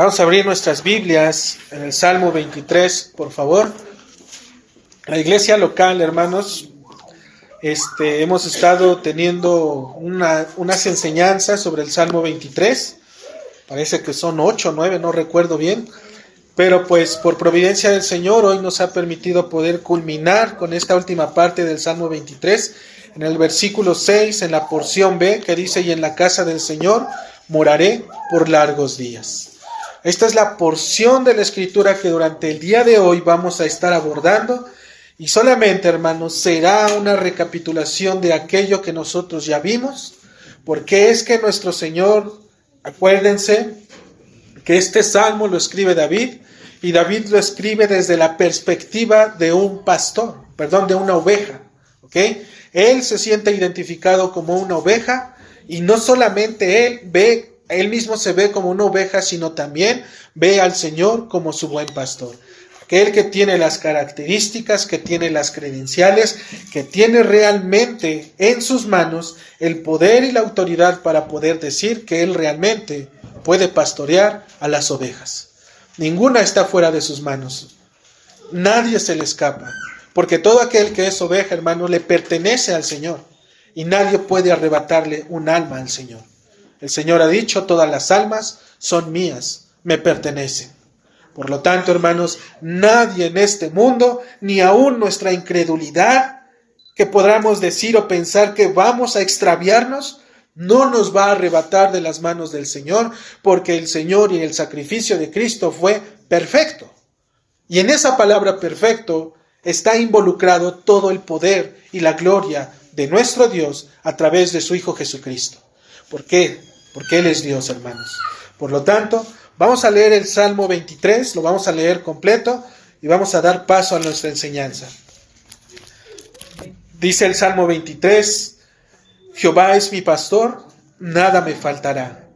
Vamos a abrir nuestras Biblias en el Salmo 23, por favor. La iglesia local, hermanos, hemos estado teniendo unas enseñanzas sobre el Salmo 23. Parece que son 8 o 9, no recuerdo bien. Pero pues por providencia del Señor hoy nos ha permitido poder culminar con esta última parte del Salmo 23. En el versículo 6, en la porción B, que dice: y en la casa del Señor moraré por largos días. Esta es la porción de la Escritura que durante el día de hoy vamos a estar abordando. Y solamente, hermanos, será una recapitulación de aquello que nosotros ya vimos. Porque es que nuestro Señor, acuérdense que este salmo lo escribe David. Y David lo escribe desde la perspectiva de un pastor, de una oveja. ¿Ok? Él se siente identificado como una oveja. Y no solamente él mismo se ve como una oveja, sino también ve al Señor como su buen pastor. Aquel que tiene las características, que tiene las credenciales, que tiene realmente en sus manos el poder y la autoridad para poder decir que él realmente puede pastorear a las ovejas. Ninguna está fuera de sus manos. Nadie se le escapa. Porque todo aquel que es oveja, hermano, le pertenece al Señor. Y nadie puede arrebatarle un alma al Señor. El Señor ha dicho: todas las almas son mías, me pertenecen. Por lo tanto, hermanos, nadie en este mundo, ni aún nuestra incredulidad, que podamos decir o pensar que vamos a extraviarnos, no nos va a arrebatar de las manos del Señor, porque el Señor y el sacrificio de Cristo fue perfecto. Y en esa palabra perfecto está involucrado todo el poder y la gloria de nuestro Dios a través de su Hijo Jesucristo. ¿Por qué? Porque Él es Dios, hermanos. Por lo tanto, vamos a leer el Salmo 23, lo vamos a leer completo y vamos a dar paso a nuestra enseñanza. Dice el Salmo 23: Jehová es mi pastor, nada me faltará.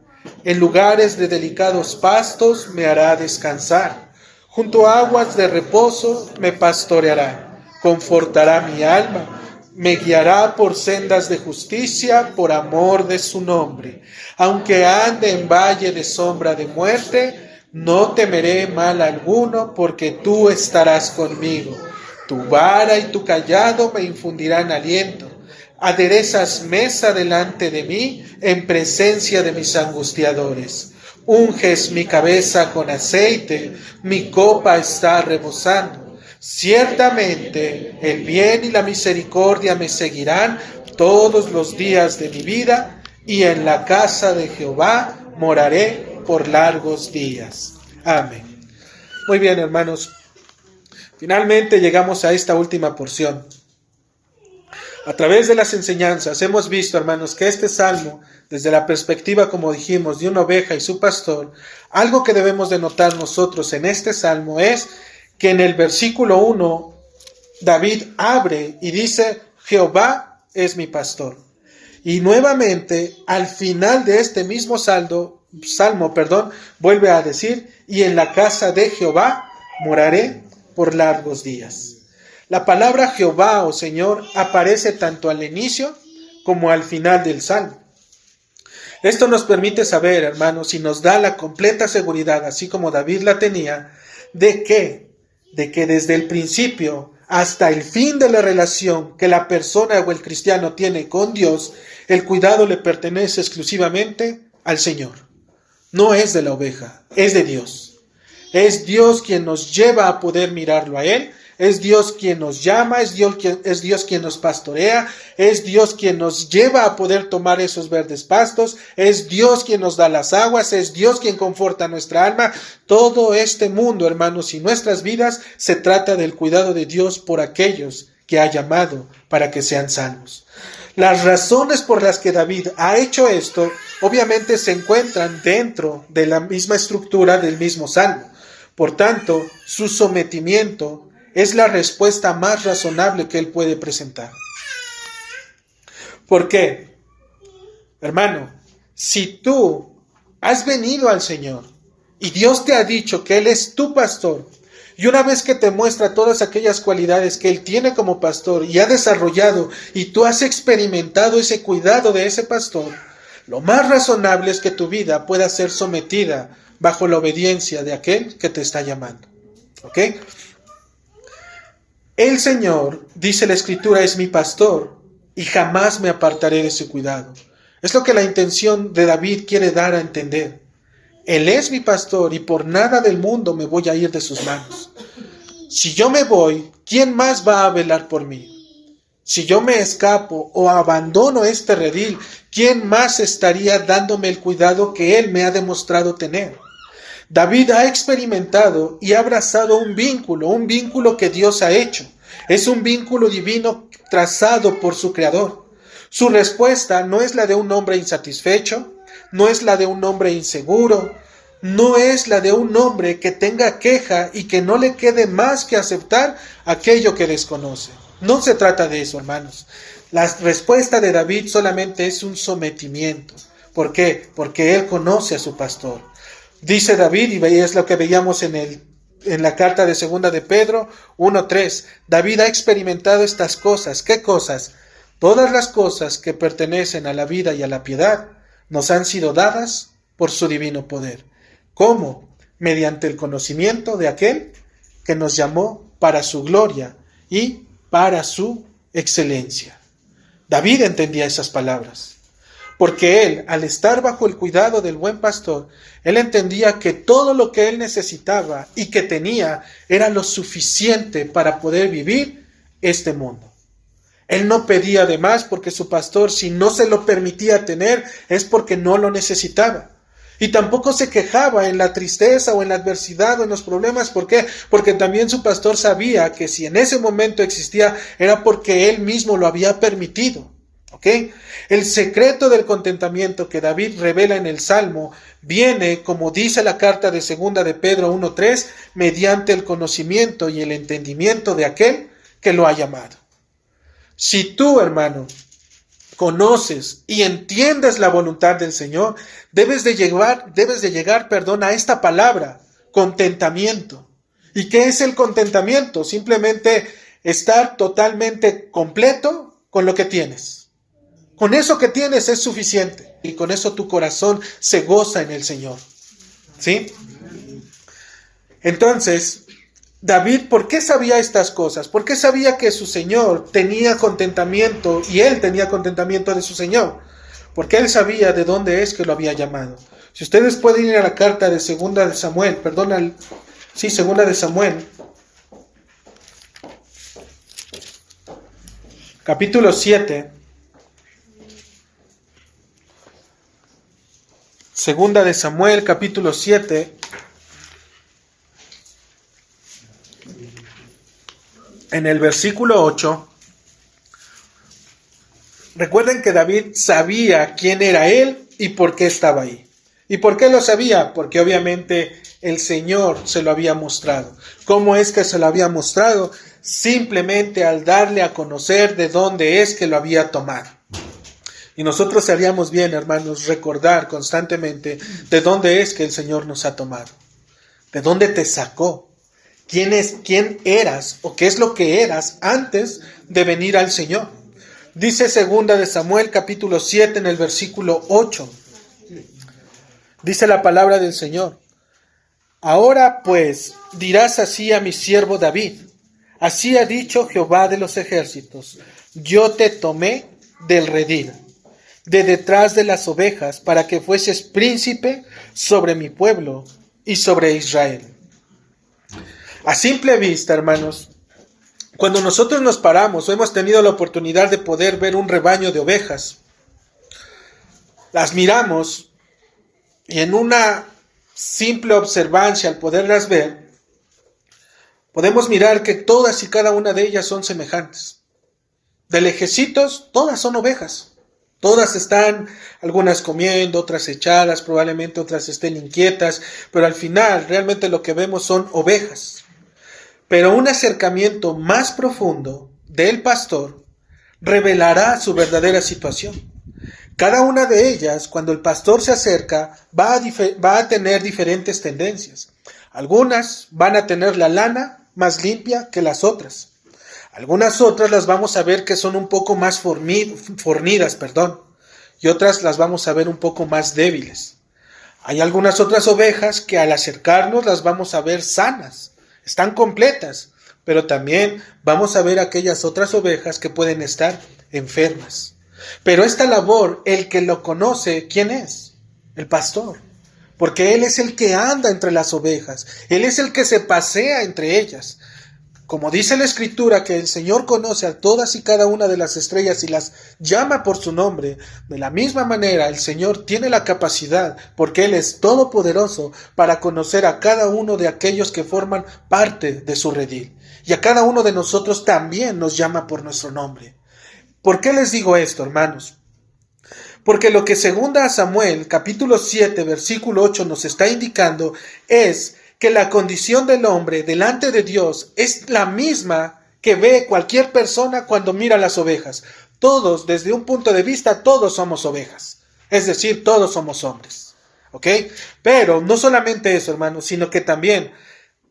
En lugares de delicados pastos me hará descansar. Junto a aguas de reposo me pastoreará. Confortará mi alma. Me guiará por sendas de justicia, por amor de su nombre. Aunque ande en valle de sombra de muerte, no temeré mal alguno, porque tú estarás conmigo. Tu vara y tu cayado me infundirán aliento. Aderezas mesa delante de mí, en presencia de mis angustiadores. Unges mi cabeza con aceite, mi copa está rebosando. Ciertamente el bien y la misericordia me seguirán todos los días de mi vida, y en la casa de Jehová moraré por largos días. Amén. Muy bien, hermanos. Finalmente llegamos a esta última porción. A través de las enseñanzas hemos visto, hermanos, que este salmo, desde la perspectiva, como dijimos, de una oveja y su pastor, algo que debemos de notar nosotros en este salmo es que en el versículo 1, David abre y dice: Jehová es mi pastor. Y nuevamente, al final de este mismo salmo, vuelve a decir: y en la casa de Jehová moraré por largos días. La palabra Jehová o Señor aparece tanto al inicio como al final del salmo. Esto nos permite saber, hermanos, y nos da la completa seguridad, así como David la tenía, de que desde el principio hasta el fin de la relación que la persona o el cristiano tiene con Dios, el cuidado le pertenece exclusivamente al Señor. No es de la oveja, es de Dios. Es Dios quien nos lleva a poder mirarlo a Él. Es Dios quien nos llama, es Dios quien nos pastorea, es Dios quien nos lleva a poder tomar esos verdes pastos, es Dios quien nos da las aguas, es Dios quien conforta nuestra alma. Todo este mundo, hermanos, y nuestras vidas se trata del cuidado de Dios por aquellos que ha llamado para que sean salvos. Las razones por las que David ha hecho esto, obviamente se encuentran dentro de la misma estructura del mismo salmo. Por tanto, su sometimiento es la respuesta más razonable que él puede presentar. ¿Por qué? Hermano, si tú has venido al Señor y Dios te ha dicho que Él es tu pastor, y una vez que te muestra todas aquellas cualidades que Él tiene como pastor y ha desarrollado, y tú has experimentado ese cuidado de ese pastor, lo más razonable es que tu vida pueda ser sometida bajo la obediencia de aquel que te está llamando. ¿Ok? El Señor, dice la Escritura, es mi pastor y jamás me apartaré de su cuidado. Es lo que la intención de David quiere dar a entender. Él es mi pastor y por nada del mundo me voy a ir de sus manos. Si yo me voy, ¿quién más va a velar por mí? Si yo me escapo o abandono este redil, ¿quién más estaría dándome el cuidado que Él me ha demostrado tener? David ha experimentado y ha abrazado un vínculo que Dios ha hecho. Es un vínculo divino trazado por su Creador. Su respuesta no es la de un hombre insatisfecho, no es la de un hombre inseguro, no es la de un hombre que tenga queja y que no le quede más que aceptar aquello que desconoce. No se trata de eso, hermanos. La respuesta de David solamente es un sometimiento. ¿Por qué? Porque él conoce a su pastor. Dice David, y es lo que veíamos en la carta de 2 de Pedro 1:3. David ha experimentado estas cosas. ¿Qué cosas? Todas las cosas que pertenecen a la vida y a la piedad nos han sido dadas por su divino poder. ¿Cómo? Mediante el conocimiento de aquel que nos llamó para su gloria y para su excelencia. David entendía esas palabras. Porque él, al estar bajo el cuidado del buen pastor, él entendía que todo lo que él necesitaba y que tenía era lo suficiente para poder vivir este mundo. Él no pedía de más porque su pastor, si no se lo permitía tener, es porque no lo necesitaba. Y tampoco se quejaba en la tristeza o en la adversidad o en los problemas. ¿Por qué? Porque también su pastor sabía que si en ese momento existía, era porque él mismo lo había permitido. ¿Ok? El secreto del contentamiento que David revela en el Salmo viene, como dice la carta de 2 de Pedro 1:3, mediante el conocimiento y el entendimiento de aquel que lo ha llamado. Si tú, hermano, conoces y entiendes la voluntad del Señor, debes de llegar, a esta palabra, contentamiento. ¿Y qué es el contentamiento? Simplemente estar totalmente completo con lo que tienes. Con eso que tienes es suficiente. Y con eso tu corazón se goza en el Señor. ¿Sí? Entonces, David, ¿por qué sabía estas cosas? ¿Por qué sabía que su Señor tenía contentamiento y él tenía contentamiento de su Señor? Porque él sabía de dónde es que lo había llamado. Si ustedes pueden ir a la carta de 2 de Samuel, 2 de Samuel, capítulo 7. 2 de Samuel, capítulo 7. En el versículo 8. Recuerden que David sabía quién era él y por qué estaba ahí. ¿Y por qué lo sabía? Porque obviamente el Señor se lo había mostrado. ¿Cómo es que se lo había mostrado? Simplemente al darle a conocer de dónde es que lo había tomado. Y nosotros haríamos bien, hermanos, recordar constantemente de dónde es que el Señor nos ha tomado. De dónde te sacó. ¿Quién eras o qué es lo que eras antes de venir al Señor? Dice 2 de Samuel capítulo 7 en el versículo 8. Dice la palabra del Señor. Ahora pues dirás así a mi siervo David. Así ha dicho Jehová de los ejércitos. Yo te tomé del redil, de detrás de las ovejas, para que fueses príncipe sobre mi pueblo y sobre Israel. A simple vista, hermanos, cuando nosotros nos paramos o hemos tenido la oportunidad de poder ver un rebaño de ovejas, las miramos y en una simple observancia, al poderlas ver, podemos mirar que todas y cada una de ellas son semejantes. De lejecitos, todas son ovejas. Todas están, algunas comiendo, otras echadas, probablemente otras estén inquietas, pero al final realmente lo que vemos son ovejas. Pero un acercamiento más profundo del pastor revelará su verdadera situación. Cada una de ellas, cuando el pastor se acerca, va a tener diferentes tendencias. Algunas van a tener la lana más limpia que las otras. Algunas otras las vamos a ver que son un poco más fornidas, y otras las vamos a ver un poco más débiles. Hay algunas otras ovejas que al acercarnos las vamos a ver sanas, están completas, pero también vamos a ver aquellas otras ovejas que pueden estar enfermas. Pero esta labor, el que lo conoce, ¿quién es? El pastor. Porque él es el que anda entre las ovejas, él es el que se pasea entre ellas. Como dice la Escritura, que el Señor conoce a todas y cada una de las estrellas y las llama por su nombre, de la misma manera el Señor tiene la capacidad, porque Él es todopoderoso, para conocer a cada uno de aquellos que forman parte de su redil. Y a cada uno de nosotros también nos llama por nuestro nombre. ¿Por qué les digo esto, hermanos? Porque lo que segunda a Samuel, capítulo 7, versículo 8 nos está indicando es que la condición del hombre delante de Dios es la misma que ve cualquier persona cuando mira las ovejas. Todos, desde un punto de vista, todos somos ovejas. Es decir, todos somos hombres. ¿Ok? Pero no solamente eso, hermanos, sino que también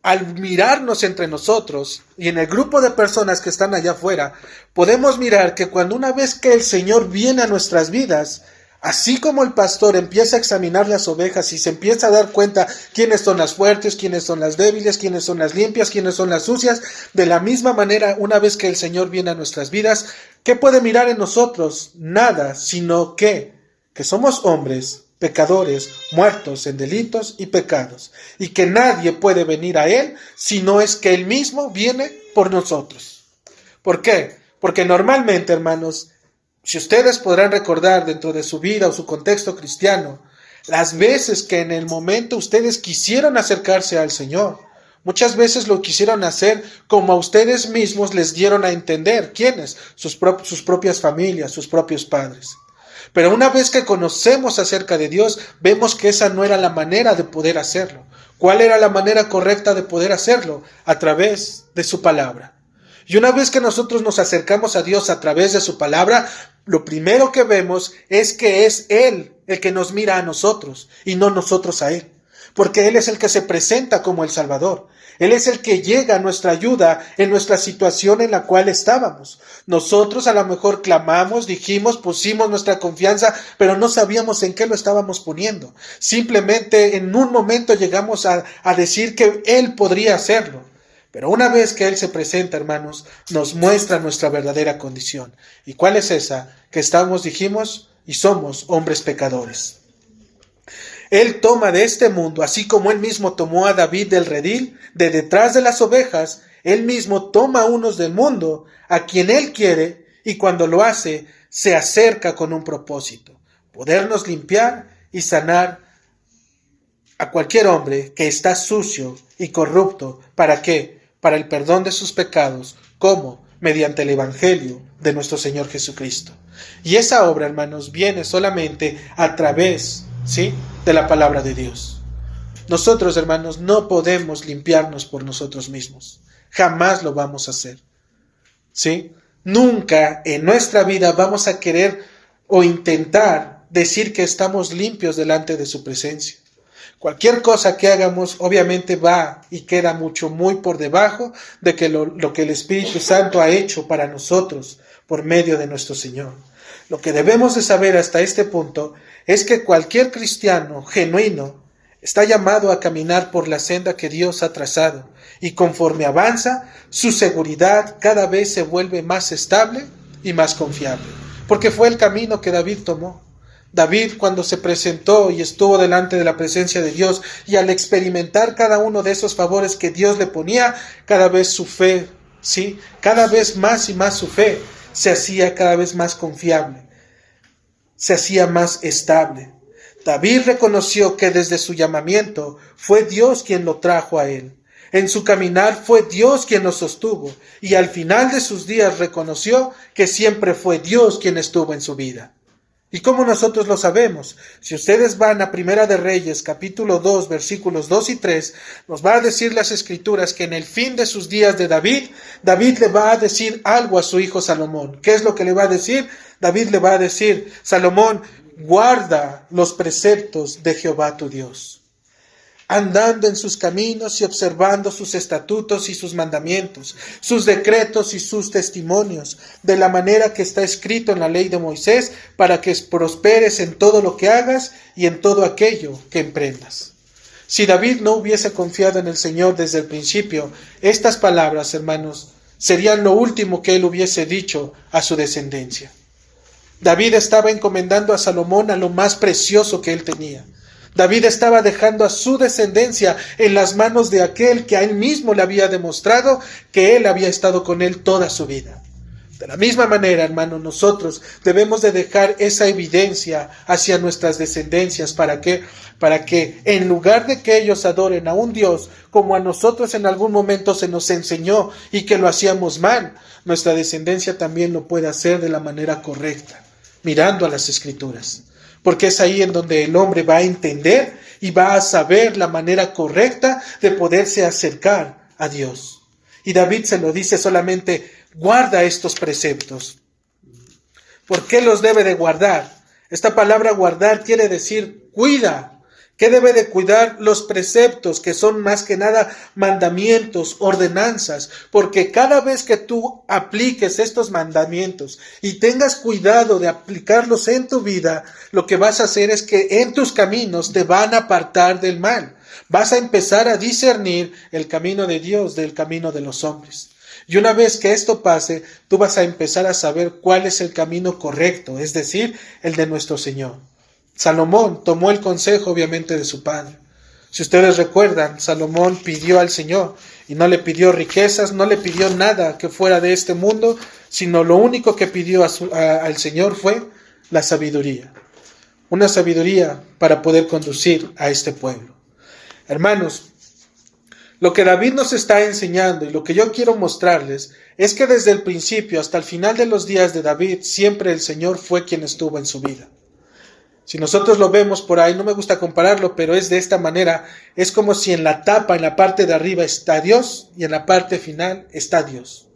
al mirarnos entre nosotros y en el grupo de personas que están allá afuera, podemos mirar que cuando una vez que el Señor viene a nuestras vidas, así como el pastor empieza a examinar las ovejas y se empieza a dar cuenta quiénes son las fuertes, quiénes son las débiles, quiénes son las limpias, quiénes son las sucias, de la misma manera, una vez que el Señor viene a nuestras vidas, ¿qué puede mirar en nosotros? Nada, sino que somos hombres, pecadores, muertos en delitos y pecados, y que nadie puede venir a Él si no es que Él mismo viene por nosotros. ¿Por qué? Porque normalmente, hermanos, si ustedes podrán recordar dentro de su vida o su contexto cristiano, las veces que en el momento ustedes quisieron acercarse al Señor, muchas veces lo quisieron hacer como a ustedes mismos les dieron a entender. ¿Quiénes? Sus propias familias, sus propios padres. Pero una vez que conocemos acerca de Dios, vemos que esa no era la manera de poder hacerlo. ¿Cuál era la manera correcta de poder hacerlo? A través de su palabra. Y una vez que nosotros nos acercamos a Dios a través de su palabra, lo primero que vemos es que es Él el que nos mira a nosotros y no nosotros a Él. Porque Él es el que se presenta como el Salvador. Él es el que llega a nuestra ayuda en nuestra situación en la cual estábamos. Nosotros a lo mejor clamamos, dijimos, pusimos nuestra confianza, pero no sabíamos en qué lo estábamos poniendo. Simplemente en un momento llegamos a decir que Él podría hacerlo. Pero una vez que Él se presenta, hermanos, nos muestra nuestra verdadera condición. ¿Y cuál es esa? Que estamos, dijimos, y somos hombres pecadores. Él toma de este mundo, así como Él mismo tomó a David del redil, de detrás de las ovejas, Él mismo toma a unos del mundo, a quien Él quiere, y cuando lo hace, se acerca con un propósito: podernos limpiar y sanar a cualquier hombre que está sucio y corrupto. ¿Para qué? Para el perdón de sus pecados. ¿Cómo? Mediante el Evangelio de nuestro Señor Jesucristo. Y esa obra, hermanos, viene solamente a través, ¿sí?, de la palabra de Dios. Nosotros, hermanos, no podemos limpiarnos por nosotros mismos. Jamás lo vamos a hacer. ¿Sí? Nunca en nuestra vida vamos a querer o intentar decir que estamos limpios delante de su presencia. Cualquier cosa que hagamos obviamente va y queda muy por debajo de que lo que el Espíritu Santo ha hecho para nosotros por medio de nuestro Señor. Lo que debemos de saber hasta este punto es que cualquier cristiano genuino está llamado a caminar por la senda que Dios ha trazado, y conforme avanza, su seguridad cada vez se vuelve más estable y más confiable, porque fue el camino que David tomó. David, cuando se presentó y estuvo delante de la presencia de Dios, y al experimentar cada uno de esos favores que Dios le ponía, cada vez su fe, ¿sí?, cada vez más y más su fe se hacía cada vez más confiable, se hacía más estable. David reconoció que desde su llamamiento fue Dios quien lo trajo a él. En su caminar fue Dios quien lo sostuvo, y al final de sus días reconoció que siempre fue Dios quien estuvo en su vida. ¿Y cómo nosotros lo sabemos? Si ustedes van a Primera de Reyes, capítulo 2, versículos 2 y 3, nos va a decir las Escrituras que en el fin de sus días de David le va a decir algo a su hijo Salomón. ¿Qué es lo que le va a decir? David le va a decir: Salomón, guarda los preceptos de Jehová tu Dios. andando en sus caminos y observando sus estatutos y sus mandamientos, sus decretos y sus testimonios, de la manera que está escrito en la ley de Moisés, para que prosperes en todo lo que hagas y en todo aquello que emprendas. Si David no hubiese confiado en el Señor desde el principio, estas palabras, hermanos, serían lo último que él hubiese dicho a su descendencia. David estaba encomendando a Salomón a lo más precioso que él tenía. David estaba dejando a su descendencia en las manos de aquel que a él mismo le había demostrado que él había estado con él toda su vida. De la misma manera, hermano, nosotros debemos de dejar esa evidencia hacia nuestras descendencias. ¿Para qué? Para que en lugar de que ellos adoren a un Dios como a nosotros en algún momento se nos enseñó y que lo hacíamos mal, nuestra descendencia también lo pueda hacer de la manera correcta, mirando a las Escrituras. Porque es ahí en donde el hombre va a entender y va a saber la manera correcta de poderse acercar a Dios. Y David se lo dice solamente: guarda estos preceptos. ¿Por qué los debe de guardar? Esta palabra guardar quiere decir cuida. ¿Qué debe de cuidar? Los preceptos, que son más que nada mandamientos, ordenanzas, porque cada vez que tú apliques estos mandamientos y tengas cuidado de aplicarlos en tu vida, lo que vas a hacer es que en tus caminos te van a apartar del mal. Vas a empezar a discernir el camino de Dios del camino de los hombres. Y una vez que esto pase, tú vas a empezar a saber cuál es el camino correcto, es decir, el de nuestro Señor. Salomón tomó el consejo, obviamente, de su padre. Si ustedes recuerdan, Salomón pidió al Señor y no le pidió riquezas, no le pidió nada que fuera de este mundo, sino lo único que pidió al Señor fue la sabiduría. Una sabiduría para poder conducir a este pueblo. Hermanos, lo que David nos está enseñando y lo que yo quiero mostrarles es que desde el principio hasta el final de los días de David, siempre el Señor fue quien estuvo en su vida. Si nosotros lo vemos por ahí, no me gusta compararlo, pero es de esta manera, es como si en la tapa, en la parte de arriba está Dios y en la parte final está Dios.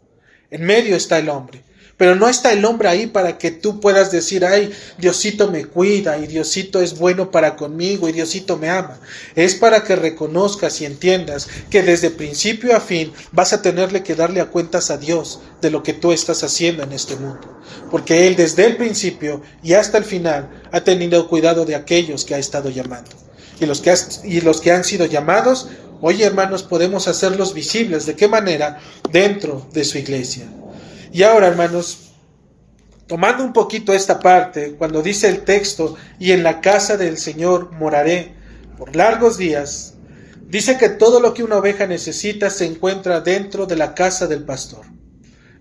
En medio está el hombre. Pero no está el hombre ahí para que tú puedas decir: ay, Diosito me cuida y Diosito es bueno para conmigo y Diosito me ama. Es para que reconozcas y entiendas que desde principio a fin vas a tenerle que darle a cuentas a Dios de lo que tú estás haciendo en este mundo. Porque Él desde el principio y hasta el final ha tenido cuidado de aquellos que ha estado llamando. Y los que han sido llamados, oye, hermanos, podemos hacerlos visibles. ¿De qué manera? Dentro de su iglesia. Y ahora, hermanos, tomando un poquito esta parte, cuando dice el texto: y en la casa del Señor moraré por largos días, dice que todo lo que una oveja necesita se encuentra dentro de la casa del pastor.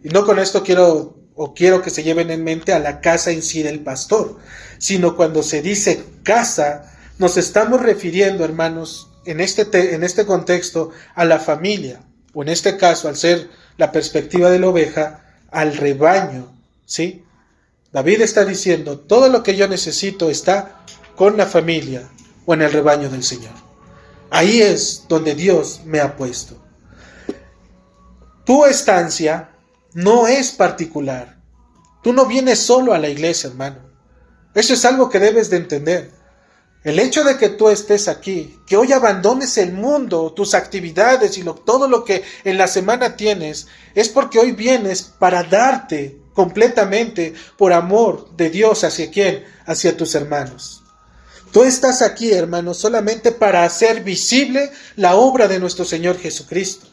Y no con esto quiero que se lleven en mente a la casa en sí del pastor, sino cuando se dice casa, nos estamos refiriendo, hermanos, en este contexto, a la familia, o en este caso, al ser la perspectiva de la oveja, al rebaño, ¿sí? David está diciendo: todo lo que yo necesito está con la familia o en el rebaño del Señor. Ahí es donde Dios me ha puesto. Tu estancia no es particular. Tú no vienes solo a la iglesia, hermano. Eso es algo que debes de entender. El hecho de que tú estés aquí, que hoy abandones el mundo, tus actividades y todo lo que en la semana tienes, es porque hoy vienes para darte completamente por amor de Dios. ¿Hacia quién? Hacia tus hermanos. Tú estás aquí, hermano, solamente para hacer visible la obra de nuestro Señor Jesucristo.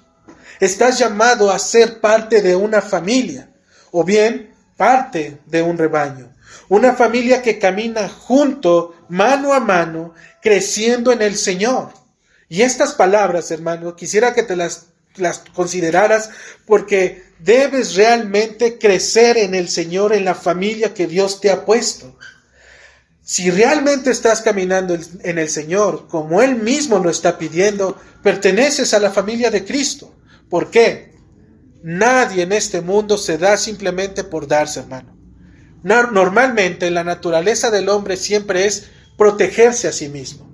Estás llamado a ser parte de una familia, o bien parte de un rebaño. Una familia que camina junto, mano a mano, creciendo en el Señor. Y estas palabras, hermano, quisiera que te las consideraras, porque debes realmente crecer en el Señor, en la familia que Dios te ha puesto. Si realmente estás caminando en el Señor, como Él mismo lo está pidiendo, perteneces a la familia de Cristo. ¿Por qué? Nadie en este mundo se da simplemente por darse, hermano. Normalmente la naturaleza del hombre siempre es protegerse a sí mismo.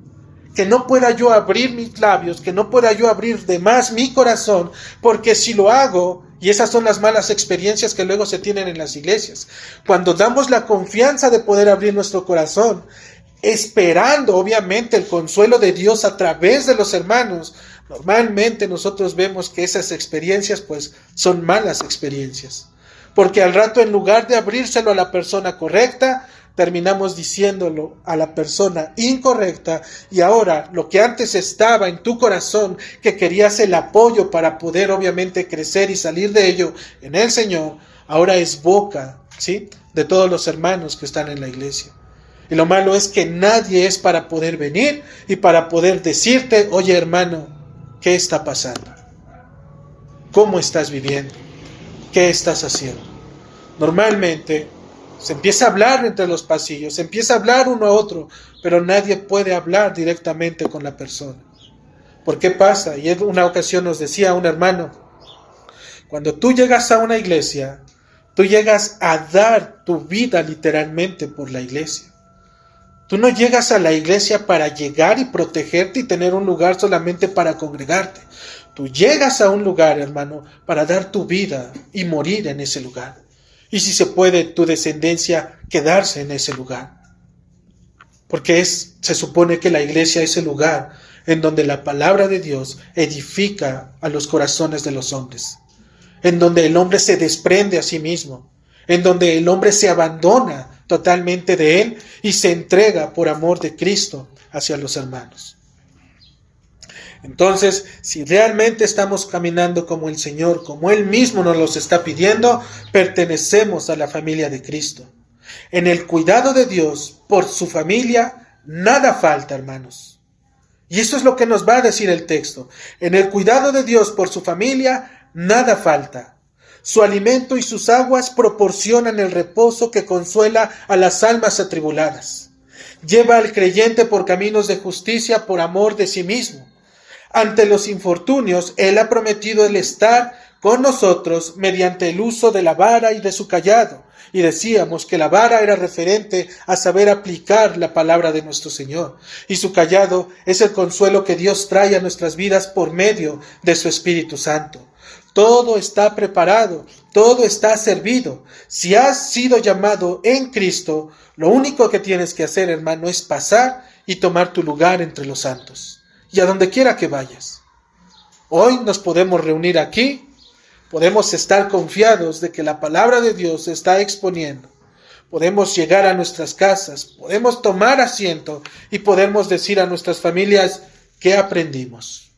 Que no pueda yo abrir mis labios, que no pueda yo abrir de más mi corazón, porque si lo hago, y esas son las malas experiencias que luego se tienen en las iglesias, cuando damos la confianza de poder abrir nuestro corazón, esperando obviamente el consuelo de Dios a través de los hermanos, normalmente nosotros vemos que esas experiencias pues son malas experiencias. Porque al rato, en lugar de abrírselo a la persona correcta, terminamos diciéndolo a la persona incorrecta, y ahora lo que antes estaba en tu corazón, que querías el apoyo para poder obviamente crecer y salir de ello en el Señor, ahora es boca, ¿sí?, de todos los hermanos que están en la iglesia. Y lo malo es que nadie es para poder venir y para poder decirte: oye, hermano, ¿qué está pasando? ¿Cómo estás viviendo? ¿Qué estás haciendo? Normalmente se empieza a hablar entre los pasillos, se empieza a hablar uno a otro, pero nadie puede hablar directamente con la persona. ¿Por qué pasa? Y en una ocasión nos decía un hermano: cuando tú llegas a una iglesia, tú llegas a dar tu vida literalmente por la iglesia. Tú no llegas a la iglesia para llegar y protegerte y tener un lugar solamente para congregarte. Tú llegas a un lugar, hermano, para dar tu vida y morir en ese lugar. Y si se puede, tu descendencia quedarse en ese lugar. Porque se supone que la iglesia es el lugar en donde la palabra de Dios edifica a los corazones de los hombres. En donde el hombre se desprende a sí mismo. En donde el hombre se abandona totalmente de él y se entrega por amor de Cristo hacia los hermanos. Entonces, si realmente estamos caminando como el Señor, como Él mismo nos los está pidiendo, pertenecemos a la familia de Cristo. En el cuidado de Dios por su familia, nada falta, hermanos. Y eso es lo que nos va a decir el texto. En el cuidado de Dios por su familia, nada falta. Su alimento y sus aguas proporcionan el reposo que consuela a las almas atribuladas. Lleva al creyente por caminos de justicia por amor de sí mismo. Ante los infortunios, Él ha prometido el estar con nosotros mediante el uso de la vara y de su cayado. Y decíamos que la vara era referente a saber aplicar la palabra de nuestro Señor. Y su cayado es el consuelo que Dios trae a nuestras vidas por medio de su Espíritu Santo. Todo está preparado, todo está servido. Si has sido llamado en Cristo, lo único que tienes que hacer, hermano, es pasar y tomar tu lugar entre los santos. Y a donde quiera que vayas. Hoy nos podemos reunir aquí, podemos estar confiados de que la palabra de Dios se está exponiendo. Podemos llegar a nuestras casas, podemos tomar asiento y podemos decir a nuestras familias: ¿qué aprendimos?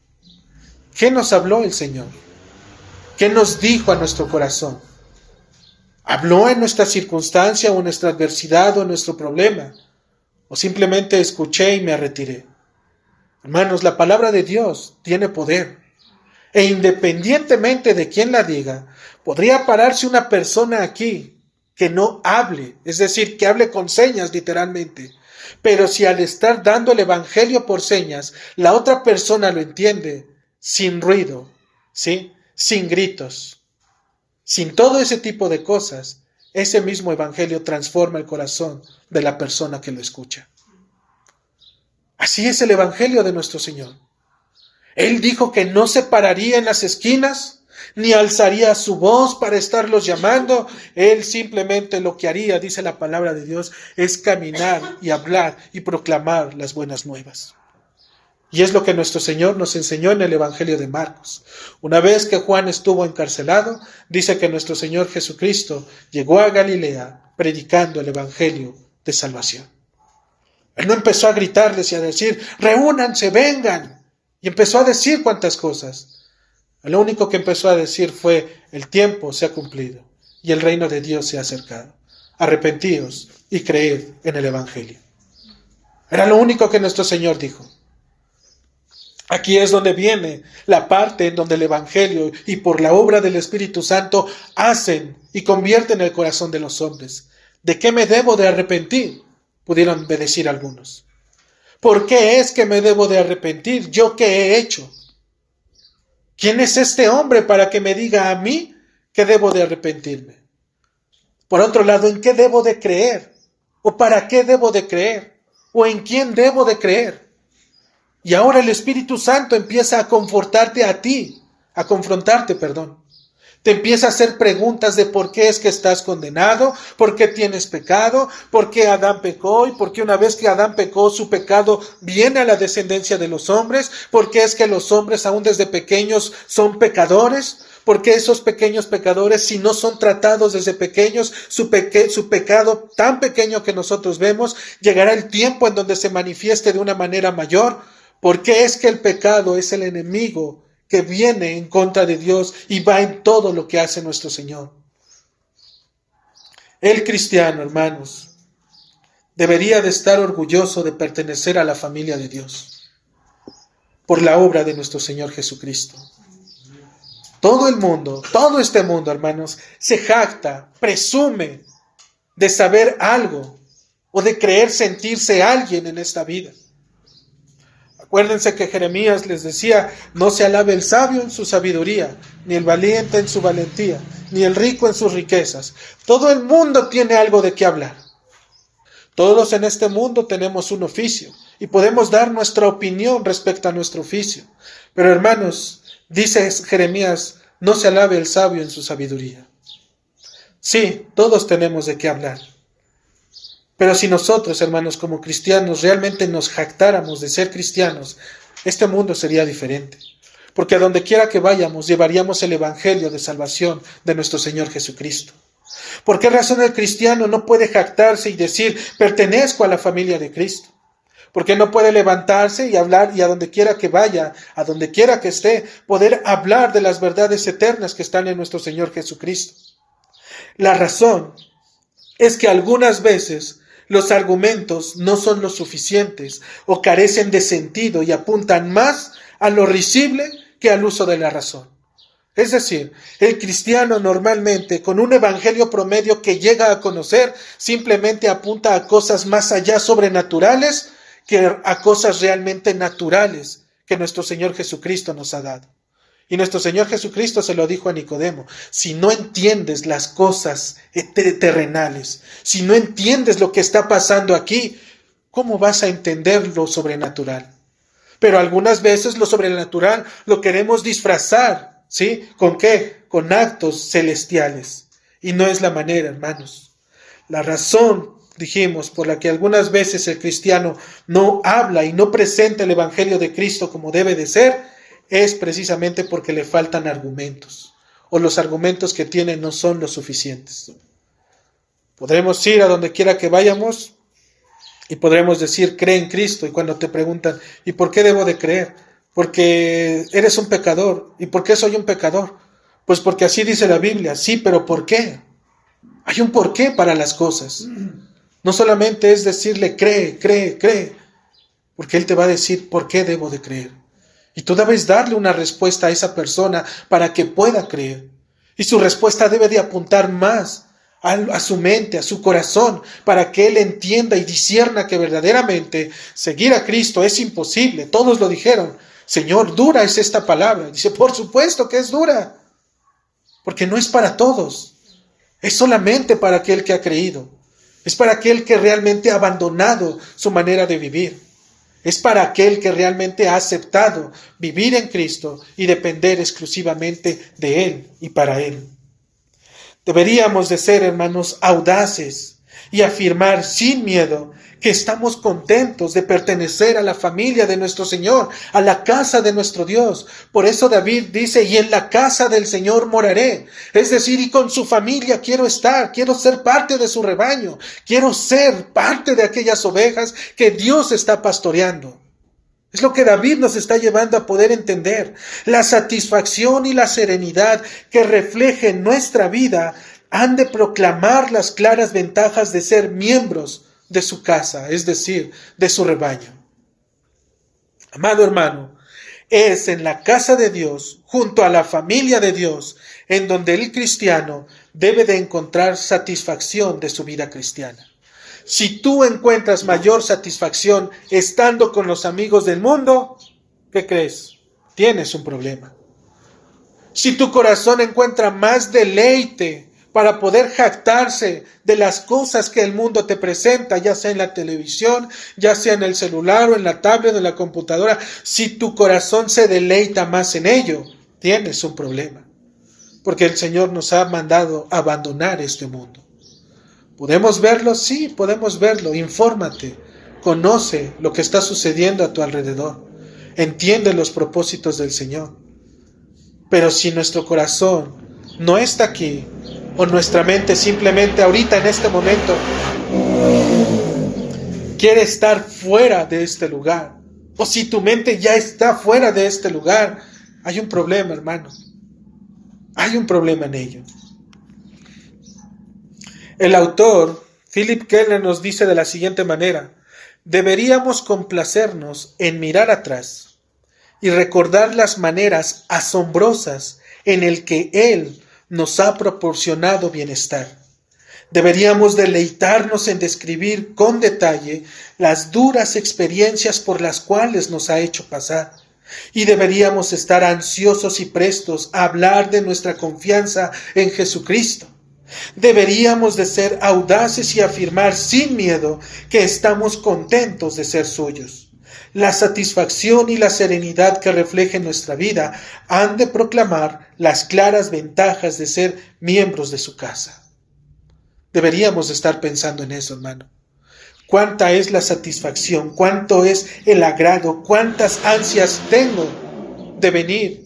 ¿Qué nos habló el Señor? ¿Qué nos dijo a nuestro corazón? ¿Habló en nuestra circunstancia o en nuestra adversidad o en nuestro problema? ¿O simplemente escuché y me retiré? Hermanos, la palabra de Dios tiene poder. E independientemente de quién la diga, podría pararse una persona aquí que no hable, es decir, que hable con señas literalmente. Pero si al estar dando el evangelio por señas, la otra persona lo entiende sin ruido, ¿sí?, sin gritos, sin todo ese tipo de cosas, ese mismo evangelio transforma el corazón de la persona que lo escucha. Así es el evangelio de nuestro Señor. Él dijo que no se pararía en las esquinas, ni alzaría su voz para estarlos llamando. Él simplemente lo que haría, dice la palabra de Dios, es caminar y hablar y proclamar las buenas nuevas. Y es lo que nuestro Señor nos enseñó en el Evangelio de Marcos. Una vez que Juan estuvo encarcelado, dice que nuestro Señor Jesucristo llegó a Galilea predicando el Evangelio de salvación. Él no empezó a gritarles y a decir: reúnanse, vengan. Y empezó a decir cuantas cosas. Lo único que empezó a decir fue: el tiempo se ha cumplido y el reino de Dios se ha acercado. Arrepentíos y creed en el Evangelio. Era lo único que nuestro Señor dijo. Aquí es donde viene la parte en donde el Evangelio y por la obra del Espíritu Santo hacen y convierten el corazón de los hombres. ¿De qué me debo de arrepentir?, pudieron decir algunos. ¿Por qué es que me debo de arrepentir? ¿Yo qué he hecho? ¿Quién es este hombre para que me diga a mí que debo de arrepentirme? Por otro lado, ¿en qué debo de creer? ¿O para qué debo de creer? ¿O en quién debo de creer? Y ahora el Espíritu Santo empieza a confortarte a ti, a confrontarte, Te empieza a hacer preguntas de por qué es que estás condenado, por qué tienes pecado, por qué Adán pecó y por qué una vez que Adán pecó su pecado viene a la descendencia de los hombres, por qué es que los hombres aún desde pequeños son pecadores, por qué esos pequeños pecadores si no son tratados desde pequeños, su pecado tan pequeño que nosotros vemos, llegará el tiempo en donde se manifieste de una manera mayor. ¿Por qué es que el pecado es el enemigo que viene en contra de Dios y va en todo lo que hace nuestro Señor? El cristiano, hermanos, debería de estar orgulloso de pertenecer a la familia de Dios por la obra de nuestro Señor Jesucristo. Todo el mundo, todo este mundo, hermanos, se jacta, presume de saber algo o de creer sentirse alguien en esta vida. Acuérdense que Jeremías les decía, no se alabe el sabio en su sabiduría, ni el valiente en su valentía, ni el rico en sus riquezas. Todo el mundo tiene algo de qué hablar. Todos en este mundo tenemos un oficio y podemos dar nuestra opinión respecto a nuestro oficio. Pero hermanos, dice Jeremías, no se alabe el sabio en su sabiduría. Sí, todos tenemos de qué hablar. Pero si nosotros, hermanos, como cristianos, realmente nos jactáramos de ser cristianos, este mundo sería diferente. Porque a donde quiera que vayamos, llevaríamos el evangelio de salvación de nuestro Señor Jesucristo. ¿Por qué razón el cristiano no puede jactarse y decir, pertenezco a la familia de Cristo? Porque no puede levantarse y hablar y a donde quiera que vaya, a donde quiera que esté, poder hablar de las verdades eternas que están en nuestro Señor Jesucristo. La razón es que algunas veces los argumentos no son lo suficientes o carecen de sentido y apuntan más a lo risible que al uso de la razón. Es decir, el cristiano normalmente con un evangelio promedio que llega a conocer simplemente apunta a cosas más allá sobrenaturales que a cosas realmente naturales que nuestro Señor Jesucristo nos ha dado. Y nuestro Señor Jesucristo se lo dijo a Nicodemo, si no entiendes las cosas terrenales, si no entiendes lo que está pasando aquí, ¿cómo vas a entender lo sobrenatural? Pero algunas veces lo sobrenatural lo queremos disfrazar, ¿sí? ¿Con qué? Con actos celestiales. Y no es la manera, hermanos. La razón, dijimos, por la que algunas veces el cristiano no habla y no presenta el evangelio de Cristo como debe de ser, es precisamente porque le faltan argumentos, o los argumentos que tiene no son los suficientes. Podremos ir a donde quiera que vayamos y podremos decir, cree en Cristo, y cuando te preguntan, ¿y por qué debo de creer? Porque eres un pecador. ¿Y por qué soy un pecador? Pues porque así dice la Biblia. Sí, pero ¿por qué? Hay un porqué para las cosas. No solamente es decirle, cree, cree, cree, porque Él te va a decir, ¿por qué debo de creer? Y tú debes darle una respuesta a esa persona para que pueda creer. Y su respuesta debe de apuntar más a su mente, a su corazón, para que él entienda y discierna que verdaderamente seguir a Cristo es imposible. Todos lo dijeron. Señor, dura es esta palabra. Dice, por supuesto que es dura, porque no es para todos. Es solamente para aquel que ha creído. Es para aquel que realmente ha abandonado su manera de vivir. Es para aquel que realmente ha aceptado vivir en Cristo y depender exclusivamente de Él y para Él. Deberíamos de ser, hermanos, audaces y afirmar sin miedo que estamos contentos de pertenecer a la familia de nuestro Señor, a la casa de nuestro Dios. Por eso David dice, y en la casa del Señor moraré. Es decir, y con su familia quiero estar, quiero ser parte de su rebaño, quiero ser parte de aquellas ovejas que Dios está pastoreando. Es lo que David nos está llevando a poder entender. La satisfacción y la serenidad que refleje en nuestra vida han de proclamar las claras ventajas de ser miembros de su casa, es decir, de su rebaño. Amado hermano, es en la casa de Dios, junto a la familia de Dios, en donde el cristiano debe de encontrar satisfacción de su vida cristiana. Si tú encuentras mayor satisfacción estando con los amigos del mundo, ¿qué crees? Tienes un problema. Si tu corazón encuentra más deleite para poder jactarse de las cosas que el mundo te presenta, ya sea en la televisión, ya sea en el celular o en la tablet o en la computadora, si tu corazón se deleita más en ello, tienes un problema. porque el Señor nos ha mandado abandonar este mundo. ¿Podemos verlo? Sí, podemos verlo. Infórmate, conoce lo que está sucediendo a tu alrededor, entiende los propósitos del Señor. Pero si nuestro corazón no está aquí, o nuestra mente simplemente ahorita en este momento quiere estar fuera de este lugar, o si tu mente ya está fuera de este lugar, hay un problema, hermano. Hay un problema en ello. El autor, Philip Keller, nos dice de la siguiente manera: deberíamos complacernos en mirar atrás y recordar las maneras asombrosas en el que Él nos ha proporcionado bienestar. Deberíamos deleitarnos en describir con detalle las duras experiencias por las cuales nos ha hecho pasar. Y deberíamos estar ansiosos y prestos a hablar de nuestra confianza en Jesucristo. Deberíamos de ser audaces y afirmar sin miedo que estamos contentos de ser suyos. La satisfacción y la serenidad que reflejen nuestra vida han de proclamar las claras ventajas de ser miembros de su casa. Deberíamos de estar pensando en eso, hermano. Cuánta es la satisfacción, cuánto es el agrado, cuántas ansias tengo de venir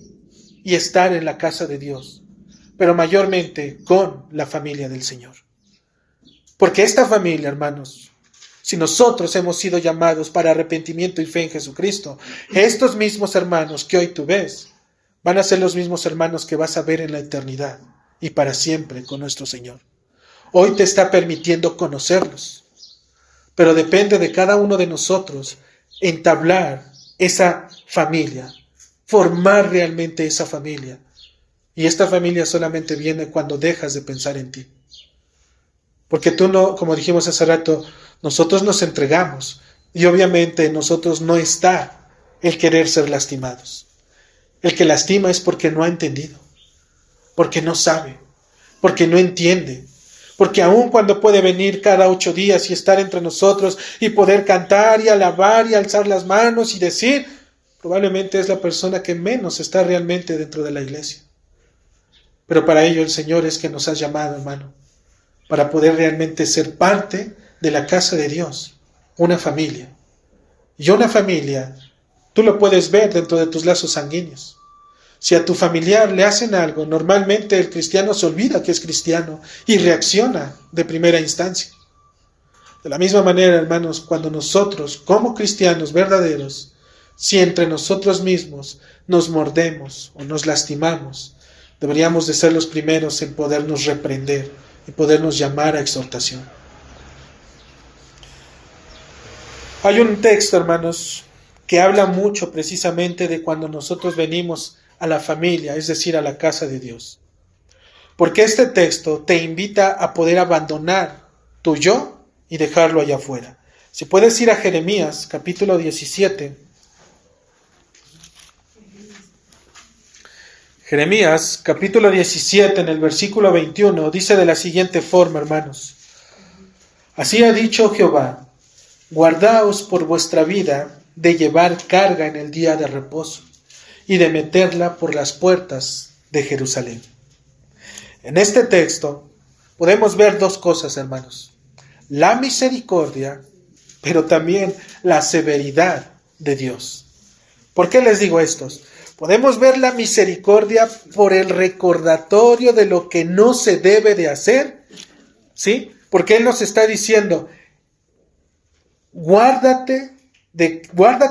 y estar en la casa de Dios, pero mayormente con la familia del Señor. Porque esta familia, hermanos, si nosotros hemos sido llamados para arrepentimiento y fe en Jesucristo, estos mismos hermanos que hoy tú ves, van a ser los mismos hermanos que vas a ver en la eternidad y para siempre con nuestro Señor. Hoy te está permitiendo conocerlos, pero depende de cada uno de nosotros entablar esa familia, formar realmente esa familia. Y esta familia solamente viene cuando dejas de pensar en ti. Porque tú no, como dijimos hace rato, nosotros nos entregamos y obviamente en nosotros no está el querer ser lastimados. El que lastima es porque no ha entendido, porque no sabe, porque no entiende. Porque aun cuando puede venir cada 8 días y estar entre nosotros y poder cantar y alabar y alzar las manos y decir, probablemente es la persona que menos está realmente dentro de la iglesia. Pero para ello el Señor es que nos ha llamado, hermano, para poder realmente ser parte de la casa de Dios, una familia. Y una familia, tú lo puedes ver dentro de tus lazos sanguíneos. Si a tu familiar le hacen algo, normalmente el cristiano se olvida que es cristiano y reacciona de primera instancia. De la misma manera, hermanos, cuando nosotros, como cristianos verdaderos, si entre nosotros mismos nos mordemos o nos lastimamos, deberíamos de ser los primeros en podernos reprender y podernos llamar a exhortación. Hay un texto, hermanos, que habla mucho precisamente de cuando nosotros venimos a la familia, es decir, a la casa de Dios. Porque este texto te invita a poder abandonar tu yo y dejarlo allá afuera. Si puedes ir a Jeremías, capítulo 17. Jeremías, capítulo 17, en el versículo 21, dice de la siguiente forma, hermanos. Así ha dicho Jehová, guardaos por vuestra vida de llevar carga en el día de reposo y de meterla por las puertas de Jerusalén. En este texto podemos ver dos cosas, hermanos. La misericordia, pero también la severidad de Dios. ¿Por qué les digo esto? Podemos ver la misericordia por el recordatorio de lo que no se debe de hacer, ¿sí? Porque Él nos está diciendo, guarda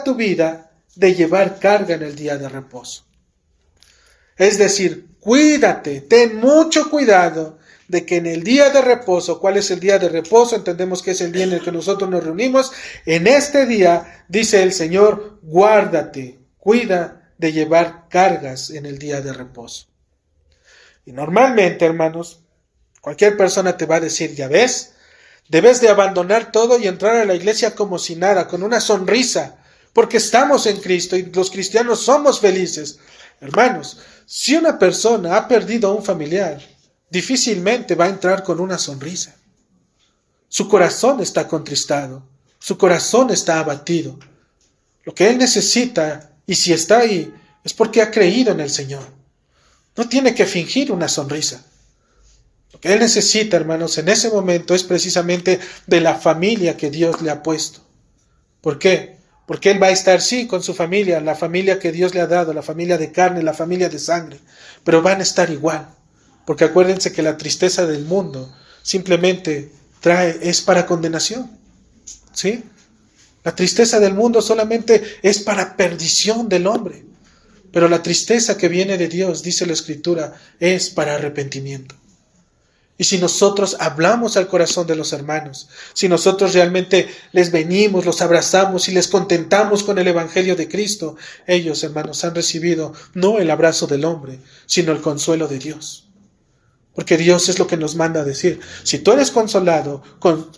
tu vida de llevar carga en el día de reposo. Es decir, cuídate, ten mucho cuidado de que en el día de reposo, ¿cuál es el día de reposo? Entendemos que es el día en el que nosotros nos reunimos. En este día, dice el Señor, guárdate, cuida de llevar cargas en el día de reposo. Y normalmente, hermanos, cualquier persona te va a decir, ya ves, debes de abandonar todo y entrar a la iglesia como si nada, con una sonrisa, porque estamos en Cristo y los cristianos somos felices. Hermanos, si una persona ha perdido a un familiar, difícilmente va a entrar con una sonrisa. Su corazón está contristado, su corazón está abatido. Lo que él necesita, y si está ahí, es porque ha creído en el Señor. No tiene que fingir una sonrisa. Lo que él necesita, hermanos, en ese momento es precisamente de la familia que Dios le ha puesto. ¿Por qué? Porque él va a estar, sí, con su familia, la familia que Dios le ha dado, la familia de carne, la familia de sangre, pero van a estar igual. Porque acuérdense que la tristeza del mundo simplemente es para condenación. ¿Sí? La tristeza del mundo solamente es para perdición del hombre. Pero la tristeza que viene de Dios, dice la Escritura, es para arrepentimiento. Y si nosotros hablamos al corazón de los hermanos, si nosotros realmente les venimos, los abrazamos y les contentamos con el Evangelio de Cristo, ellos, hermanos, han recibido no el abrazo del hombre, sino el consuelo de Dios. Porque Dios es lo que nos manda a decir. Si tú eres consolado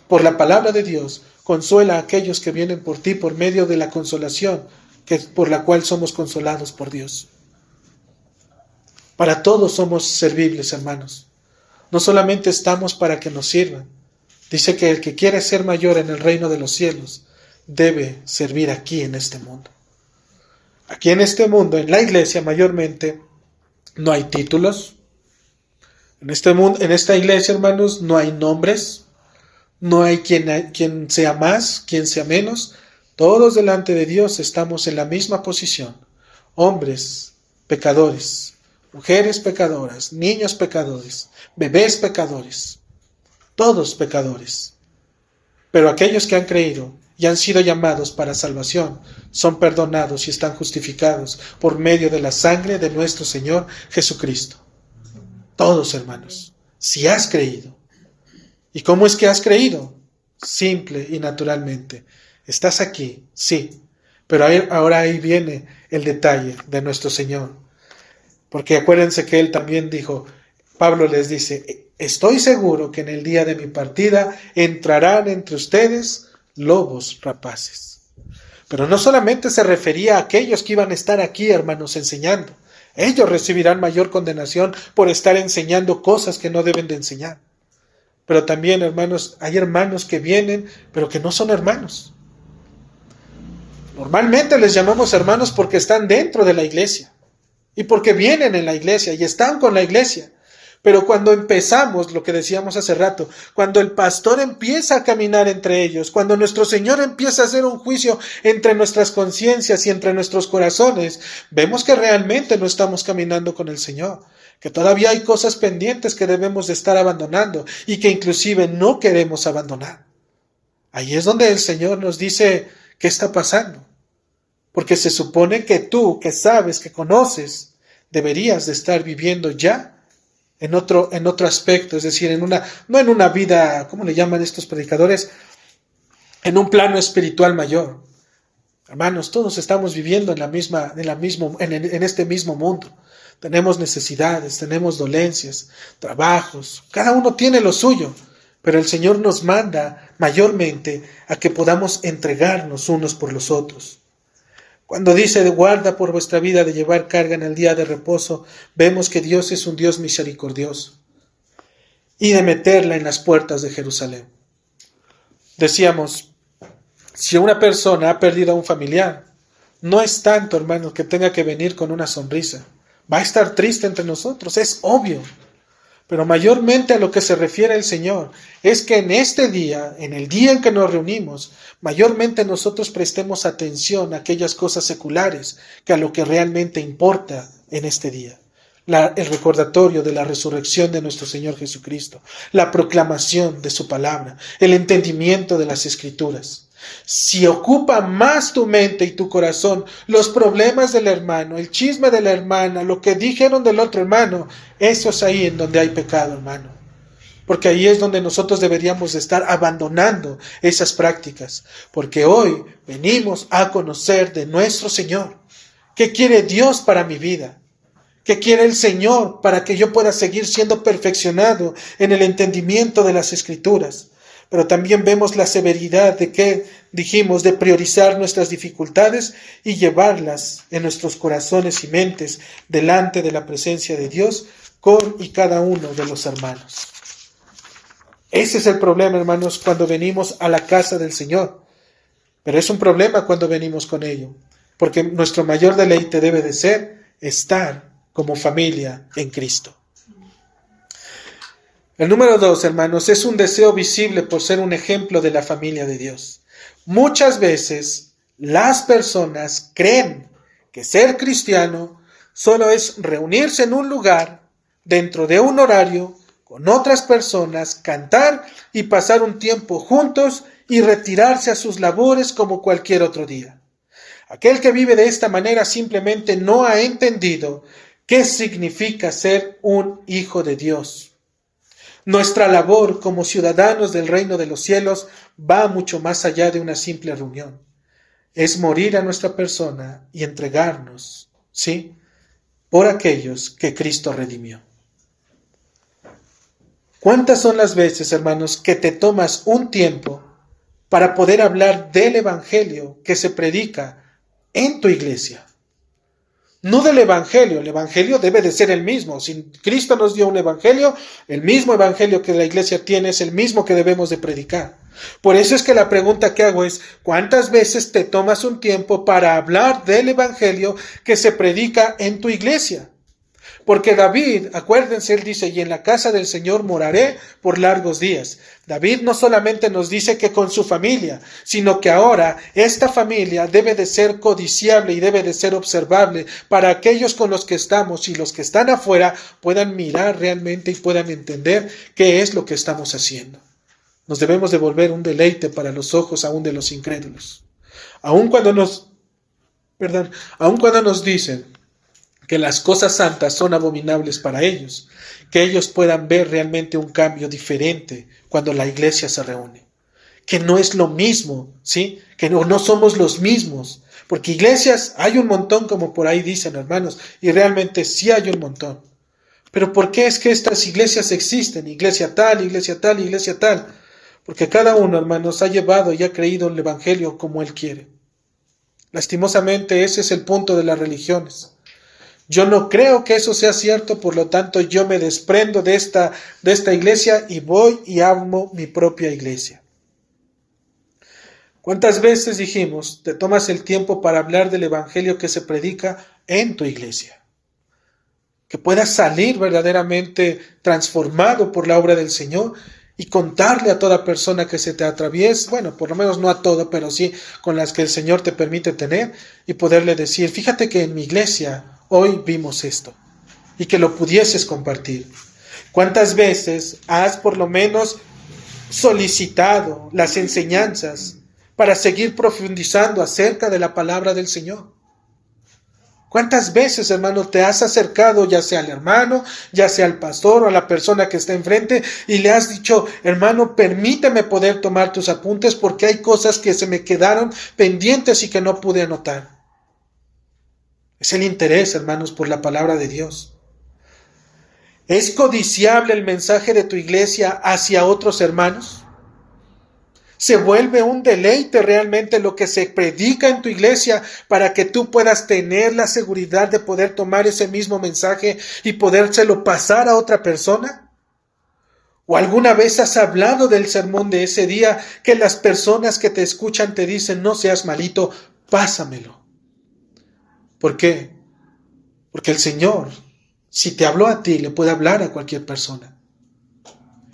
por la palabra de Dios, consuela a aquellos que vienen por ti por medio de la consolación por la cual somos consolados por Dios. Para todos somos servibles, hermanos. No solamente estamos para que nos sirvan. Dice que el que quiere ser mayor en el reino de los cielos debe servir aquí en este mundo. Aquí en este mundo, en la iglesia mayormente, no hay títulos. En esta iglesia, hermanos, no hay nombres. No hay quien sea más, quien sea menos. Todos delante de Dios estamos en la misma posición. Hombres pecadores, mujeres pecadoras, niños pecadores, bebés pecadores, todos pecadores. Pero aquellos que han creído y han sido llamados para salvación son perdonados y están justificados por medio de la sangre de nuestro Señor Jesucristo. Todos, hermanos, si has creído. ¿Y cómo es que has creído? Simple y naturalmente. Estás aquí, sí, pero ahora ahí viene el detalle de nuestro Señor. Porque acuérdense que Él también dijo, Pablo les dice, estoy seguro que en el día de mi partida entrarán entre ustedes lobos rapaces. Pero no solamente se refería a aquellos que iban a estar aquí, hermanos, enseñando. Ellos recibirán mayor condenación por estar enseñando cosas que no deben de enseñar. Pero también, hermanos, hay hermanos que vienen, pero que no son hermanos. Normalmente les llamamos hermanos porque están dentro de la iglesia y porque vienen en la iglesia y están con la iglesia. Pero cuando empezamos, lo que decíamos hace rato, cuando el pastor empieza a caminar entre ellos, cuando nuestro Señor empieza a hacer un juicio entre nuestras conciencias y entre nuestros corazones, vemos que realmente no estamos caminando con el Señor, que todavía hay cosas pendientes que debemos de estar abandonando y que inclusive no queremos abandonar. Ahí es donde el Señor nos dice, ¿qué está pasando? Porque se supone que tú, que sabes, que conoces, deberías de estar viviendo ya en otro aspecto, es decir, no en una vida, ¿cómo le llaman estos predicadores? En un plano espiritual mayor. Hermanos, todos estamos viviendo en este mismo mundo. Tenemos necesidades, tenemos dolencias, trabajos, cada uno tiene lo suyo, pero el Señor nos manda mayormente a que podamos entregarnos unos por los otros. Cuando dice, guarda por vuestra vida de llevar carga en el día de reposo, vemos que Dios es un Dios misericordioso y de meterla en las puertas de Jerusalén. Decíamos, si una persona ha perdido a un familiar, no es tanto, hermano, que tenga que venir con una sonrisa. Va a estar triste entre nosotros, es obvio. Pero mayormente a lo que se refiere el Señor es que en este día, en el día en que nos reunimos, mayormente nosotros prestemos atención a aquellas cosas seculares que a lo que realmente importa en este día. El recordatorio de la resurrección de nuestro Señor Jesucristo, la proclamación de su palabra, el entendimiento de las Escrituras. Si ocupa más tu mente y tu corazón los problemas del hermano, el chisme de la hermana, lo que dijeron del otro hermano, eso es ahí en donde hay pecado, hermano. Porque ahí es donde nosotros deberíamos estar abandonando esas prácticas. Porque hoy venimos a conocer de nuestro Señor. ¿Qué quiere Dios para mi vida? ¿Qué quiere el Señor para que yo pueda seguir siendo perfeccionado en el entendimiento de las Escrituras? Pero también vemos la severidad de que dijimos de priorizar nuestras dificultades y llevarlas en nuestros corazones y mentes delante de la presencia de Dios con y cada uno de los hermanos. Ese es el problema, hermanos, cuando venimos a la casa del Señor. Pero es un problema cuando venimos con ello, porque nuestro mayor deleite debe de ser estar como familia en Cristo. El número 2, hermanos, es un deseo visible por ser un ejemplo de la familia de Dios. Muchas veces las personas creen que ser cristiano solo es reunirse en un lugar, dentro de un horario, con otras personas, cantar y pasar un tiempo juntos y retirarse a sus labores como cualquier otro día. Aquel que vive de esta manera simplemente no ha entendido qué significa ser un hijo de Dios. Nuestra labor como ciudadanos del reino de los cielos va mucho más allá de una simple reunión. Es morir a nuestra persona y entregarnos, ¿sí?, por aquellos que Cristo redimió. ¿Cuántas son las veces, hermanos, que te tomas un tiempo para poder hablar del evangelio que se predica en tu iglesia? No del evangelio, el evangelio debe de ser el mismo. Si Cristo nos dio un evangelio, el mismo evangelio que la iglesia tiene es el mismo que debemos de predicar. Por eso es que la pregunta que hago es, ¿cuántas veces te tomas un tiempo para hablar del evangelio que se predica en tu iglesia? Porque David, acuérdense, él dice, y en la casa del Señor moraré por largos días. David no solamente nos dice que con su familia, sino que ahora esta familia debe de ser codiciable y debe de ser observable para aquellos con los que estamos y los que están afuera puedan mirar realmente y puedan entender qué es lo que estamos haciendo. Nos debemos de volver un deleite para los ojos aún de los incrédulos. Aun cuando nos dicen que las cosas santas son abominables para ellos, que ellos puedan ver realmente un cambio diferente cuando la iglesia se reúne, que no es lo mismo, ¿sí?, que no somos los mismos, porque iglesias hay un montón, como por ahí dicen, hermanos, y realmente sí hay un montón. Pero ¿por qué es que estas iglesias existen? Iglesia tal, iglesia tal, iglesia tal. Porque cada uno, hermanos, ha llevado y ha creído en el evangelio como él quiere. Lastimosamente ese es el punto de las religiones. Yo no creo que eso sea cierto, por lo tanto yo me desprendo de esta iglesia y voy y armo mi propia iglesia. ¿Cuántas veces dijimos, te tomas el tiempo para hablar del evangelio que se predica en tu iglesia? Que puedas salir verdaderamente transformado por la obra del Señor y contarle a toda persona que se te atraviese, bueno, por lo menos no a todo, pero sí con las que el Señor te permite tener, y poderle decir, fíjate que en mi iglesia hoy vimos esto, y que lo pudieses compartir. ¿Cuántas veces has por lo menos solicitado las enseñanzas para seguir profundizando acerca de la palabra del Señor? ¿Cuántas veces, hermano, te has acercado, ya sea al hermano, ya sea al pastor o a la persona que está enfrente, y le has dicho, hermano, permíteme poder tomar tus apuntes porque hay cosas que se me quedaron pendientes y que no pude anotar? Es el interés, hermanos, por la palabra de Dios. ¿Es codiciable el mensaje de tu iglesia hacia otros hermanos? ¿Se vuelve un deleite realmente lo que se predica en tu iglesia para que tú puedas tener la seguridad de poder tomar ese mismo mensaje y podérselo pasar a otra persona? ¿O alguna vez has hablado del sermón de ese día que las personas que te escuchan te dicen, no seas malito, pásamelo? ¿Por qué? Porque el Señor, si te habló a ti, le puede hablar a cualquier persona.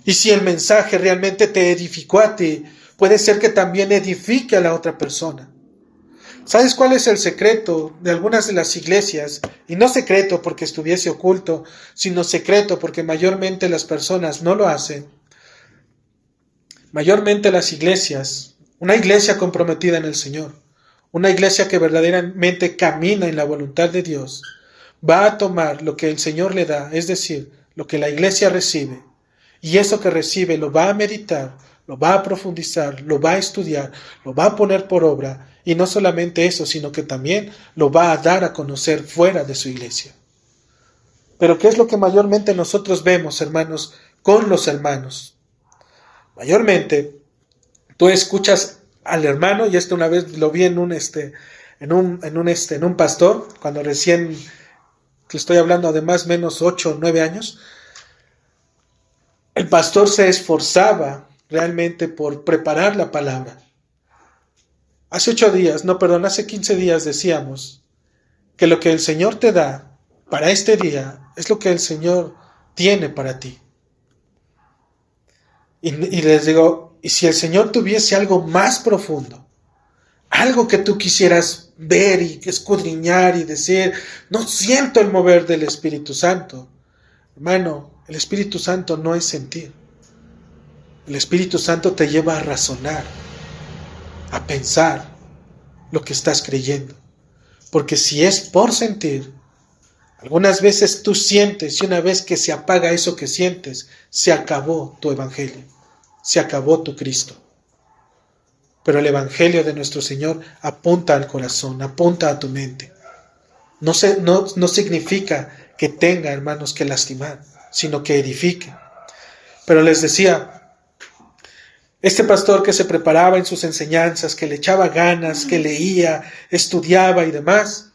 Y si el mensaje realmente te edificó a ti, puede ser que también edifique a la otra persona. ¿Sabes cuál es el secreto de algunas de las iglesias? Y no secreto porque estuviese oculto, sino secreto porque mayormente las personas no lo hacen. Mayormente las iglesias, una iglesia comprometida en el Señor, una iglesia que verdaderamente camina en la voluntad de Dios, va a tomar lo que el Señor le da, es decir, lo que la iglesia recibe, y eso que recibe lo va a meditar, lo va a profundizar, lo va a estudiar, lo va a poner por obra, y no solamente eso, sino que también lo va a dar a conocer fuera de su iglesia. Pero ¿qué es lo que mayormente nosotros vemos, hermanos, con los hermanos? Mayormente, tú escuchas al hermano, y esto una vez lo vi en un pastor, cuando recién, que estoy hablando de más o menos 8 o 9 años, el pastor se esforzaba realmente por preparar la palabra. Hace 15 días decíamos que lo que el Señor te da para este día es lo que el Señor tiene para ti. Y les digo, y si el Señor tuviese algo más profundo, algo que tú quisieras ver y escudriñar y decir, no siento el mover del Espíritu Santo. Hermano, el Espíritu Santo no es sentir. El Espíritu Santo te lleva a razonar, a pensar lo que estás creyendo. Porque si es por sentir, algunas veces tú sientes y una vez que se apaga eso que sientes, se acabó tu evangelio, se acabó tu Cristo. Pero el evangelio de nuestro Señor apunta al corazón, apunta a tu mente. No significa que tenga, hermanos, que lastimar, sino que edifique. Pero les decía, este pastor que se preparaba en sus enseñanzas, que le echaba ganas, que leía, estudiaba y demás,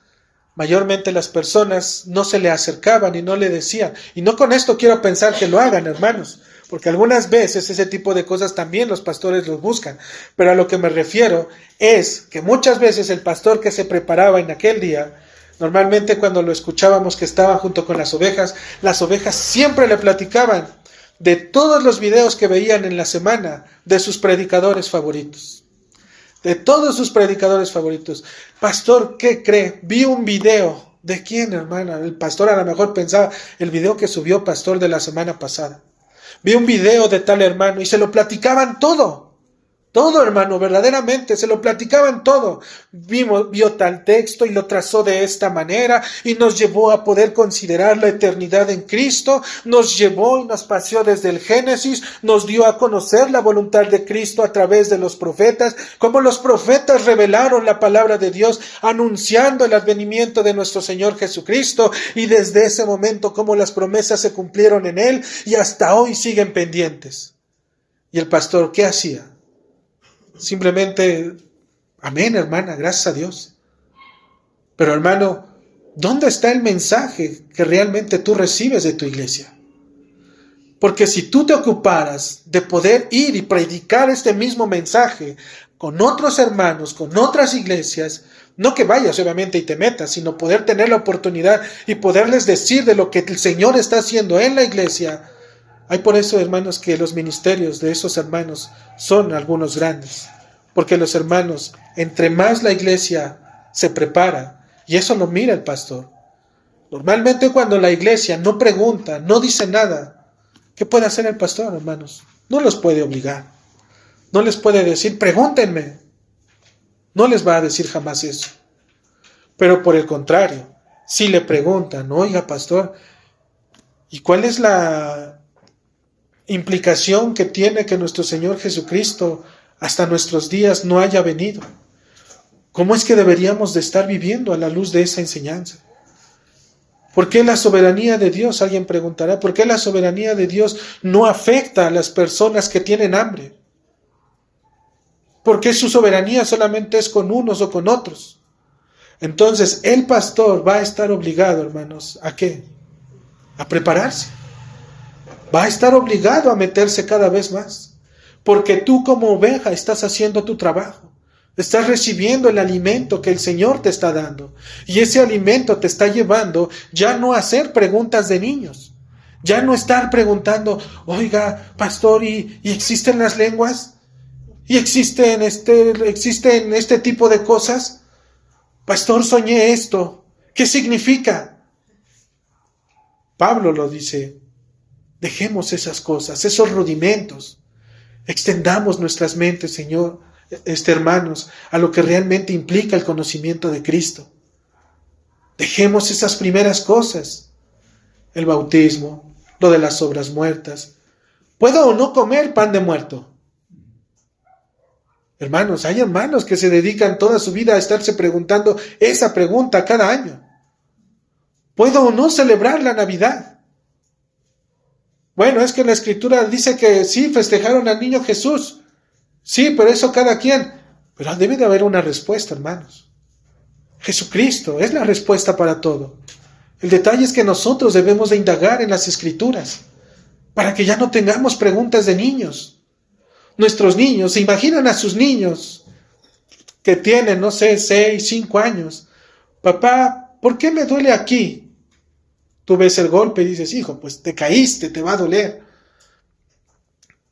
mayormente las personas no se le acercaban y no le decían. Y no con esto quiero pensar que lo hagan, hermanos, porque algunas veces ese tipo de cosas también los pastores los buscan. Pero a lo que me refiero es que muchas veces el pastor que se preparaba en aquel día, normalmente cuando lo escuchábamos que estaba junto con las ovejas siempre le platicaban de todos los videos que veían en la semana de sus predicadores favoritos. De todos sus predicadores favoritos. Pastor, ¿qué cree? Vi un video. ¿De quién, hermana? El pastor a lo mejor pensaba el video que subió pastor de la semana pasada. Vi un video de tal hermano y se lo platicaban todo. Todo, hermano, verdaderamente, se lo platicaban todo. Vio tal texto y lo trazó de esta manera y nos llevó a poder considerar la eternidad en Cristo. Nos llevó y nos paseó desde el Génesis, nos dio a conocer la voluntad de Cristo a través de los profetas, como los profetas revelaron la palabra de Dios, anunciando el advenimiento de nuestro Señor Jesucristo, y desde ese momento como las promesas se cumplieron en Él y hasta hoy siguen pendientes. ¿Y el pastor qué hacía? Simplemente, amén, hermana, gracias a Dios. Pero hermano, ¿dónde está el mensaje que realmente tú recibes de tu iglesia? Porque si tú te ocuparas de poder ir y predicar este mismo mensaje con otros hermanos, con otras iglesias, no que vayas obviamente y te metas, sino poder tener la oportunidad y poderles decir de lo que el Señor está haciendo en la iglesia. Hay por eso, hermanos, que los ministerios de esos hermanos son algunos grandes. Porque los hermanos, entre más la iglesia se prepara, y eso lo mira el pastor. Normalmente cuando la iglesia no pregunta, no dice nada, ¿qué puede hacer el pastor, hermanos? No los puede obligar. No les puede decir, pregúntenme. No les va a decir jamás eso. Pero por el contrario, si le preguntan, oiga, pastor, ¿y cuál es la implicación que tiene que nuestro Señor Jesucristo hasta nuestros días no haya venido? ¿Cómo es que deberíamos de estar viviendo a la luz de esa enseñanza? ¿Por qué la soberanía de Dios? Alguien preguntará, ¿por qué la soberanía de Dios no afecta a las personas que tienen hambre? ¿Por qué su soberanía solamente es con unos o con otros? Entonces, el pastor va a estar obligado, hermanos, ¿a qué? A prepararse. Va a estar obligado a meterse cada vez más. Porque tú como oveja estás haciendo tu trabajo. Estás recibiendo el alimento que el Señor te está dando. Y ese alimento te está llevando ya no a hacer preguntas de niños. Ya no estar preguntando, oiga, pastor, ¿y existen las lenguas? ¿Y existen este tipo de cosas? Pastor, soñé esto. ¿Qué significa? Pablo lo dice. Dejemos esas cosas, esos rudimentos. Extendamos nuestras mentes, Señor, hermanos, a lo que realmente implica el conocimiento de Cristo. Dejemos esas primeras cosas. El bautismo, lo de las obras muertas. ¿Puedo o no comer pan de muerto? Hermanos, hay hermanos que se dedican toda su vida a estarse preguntando esa pregunta cada año. ¿Puedo o no celebrar la Navidad? Bueno, es que la Escritura dice que sí, festejaron al niño Jesús. Sí, pero eso cada quien. Pero debe de haber una respuesta, hermanos. Jesucristo es la respuesta para todo. El detalle es que nosotros debemos de indagar en las Escrituras para que ya no tengamos preguntas de niños. Nuestros niños, se imaginan a sus niños que tienen, 6, 5 años. Papá, ¿por qué me duele aquí? Tú ves el golpe y dices, hijo, pues te caíste, te va a doler.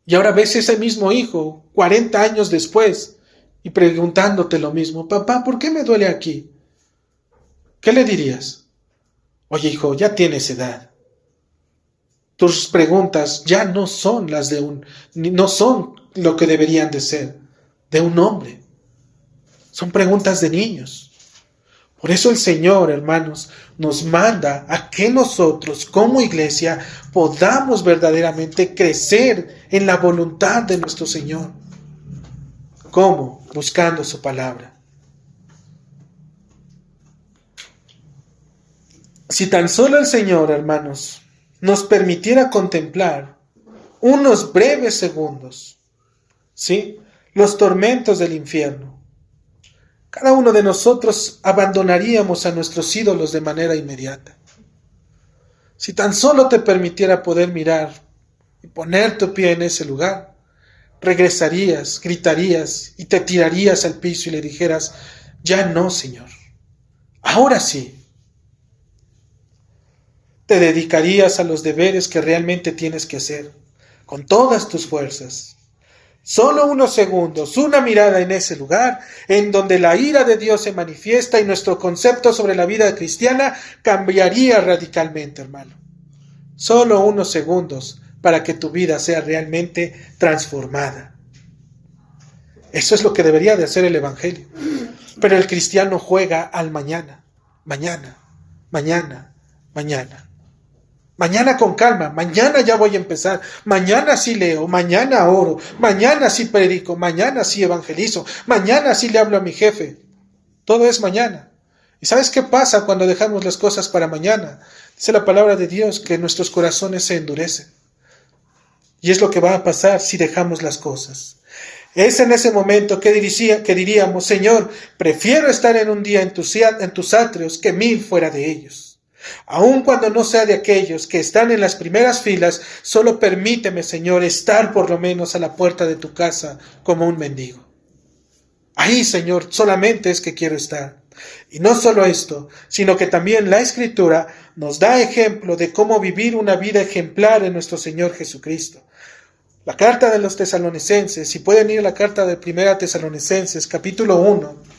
Y ahora ves ese mismo hijo, 40 años después, y preguntándote lo mismo, papá, ¿por qué me duele aquí? ¿Qué le dirías? Oye, hijo, ya tienes edad. Tus preguntas ya no son las de no son lo que deberían de ser de un hombre. Son preguntas de niños. Por eso el Señor, hermanos, nos manda a que nosotros, como iglesia, podamos verdaderamente crecer en la voluntad de nuestro Señor. ¿Cómo? Buscando su palabra. Si tan solo el Señor, hermanos, nos permitiera contemplar unos breves segundos, ¿sí?, los tormentos del infierno, cada uno de nosotros abandonaríamos a nuestros ídolos de manera inmediata. Si tan solo te permitiera poder mirar y poner tu pie en ese lugar, regresarías, gritarías y te tirarías al piso y le dijeras, ya no, Señor, ahora sí. Te dedicarías a los deberes que realmente tienes que hacer, con todas tus fuerzas. Solo unos segundos, una mirada en ese lugar, en donde la ira de Dios se manifiesta y nuestro concepto sobre la vida cristiana cambiaría radicalmente, hermano. Solo unos segundos para que tu vida sea realmente transformada. Eso es lo que debería de hacer el Evangelio. Pero el cristiano juega al mañana, mañana, mañana, mañana. Mañana con calma, mañana ya voy a empezar, mañana sí leo, mañana oro, mañana sí predico, mañana sí evangelizo, mañana sí le hablo a mi jefe. Todo es mañana. ¿Y sabes qué pasa cuando dejamos las cosas para mañana? Dice la palabra de Dios que nuestros corazones se endurecen. Y es lo que va a pasar si dejamos las cosas. Es en ese momento que diríamos, Señor, prefiero estar en un día en tus atrios que 1000 fuera de ellos. Aun cuando no sea de aquellos que están en las primeras filas, solo permíteme, Señor, estar por lo menos a la puerta de tu casa como un mendigo. Ahí, Señor, solamente es que quiero estar. Y no solo esto, sino que también la Escritura nos da ejemplo de cómo vivir una vida ejemplar en nuestro Señor Jesucristo. La carta de los Tesalonicenses, si pueden ir a la carta de 1 Tesalonicenses, capítulo 1,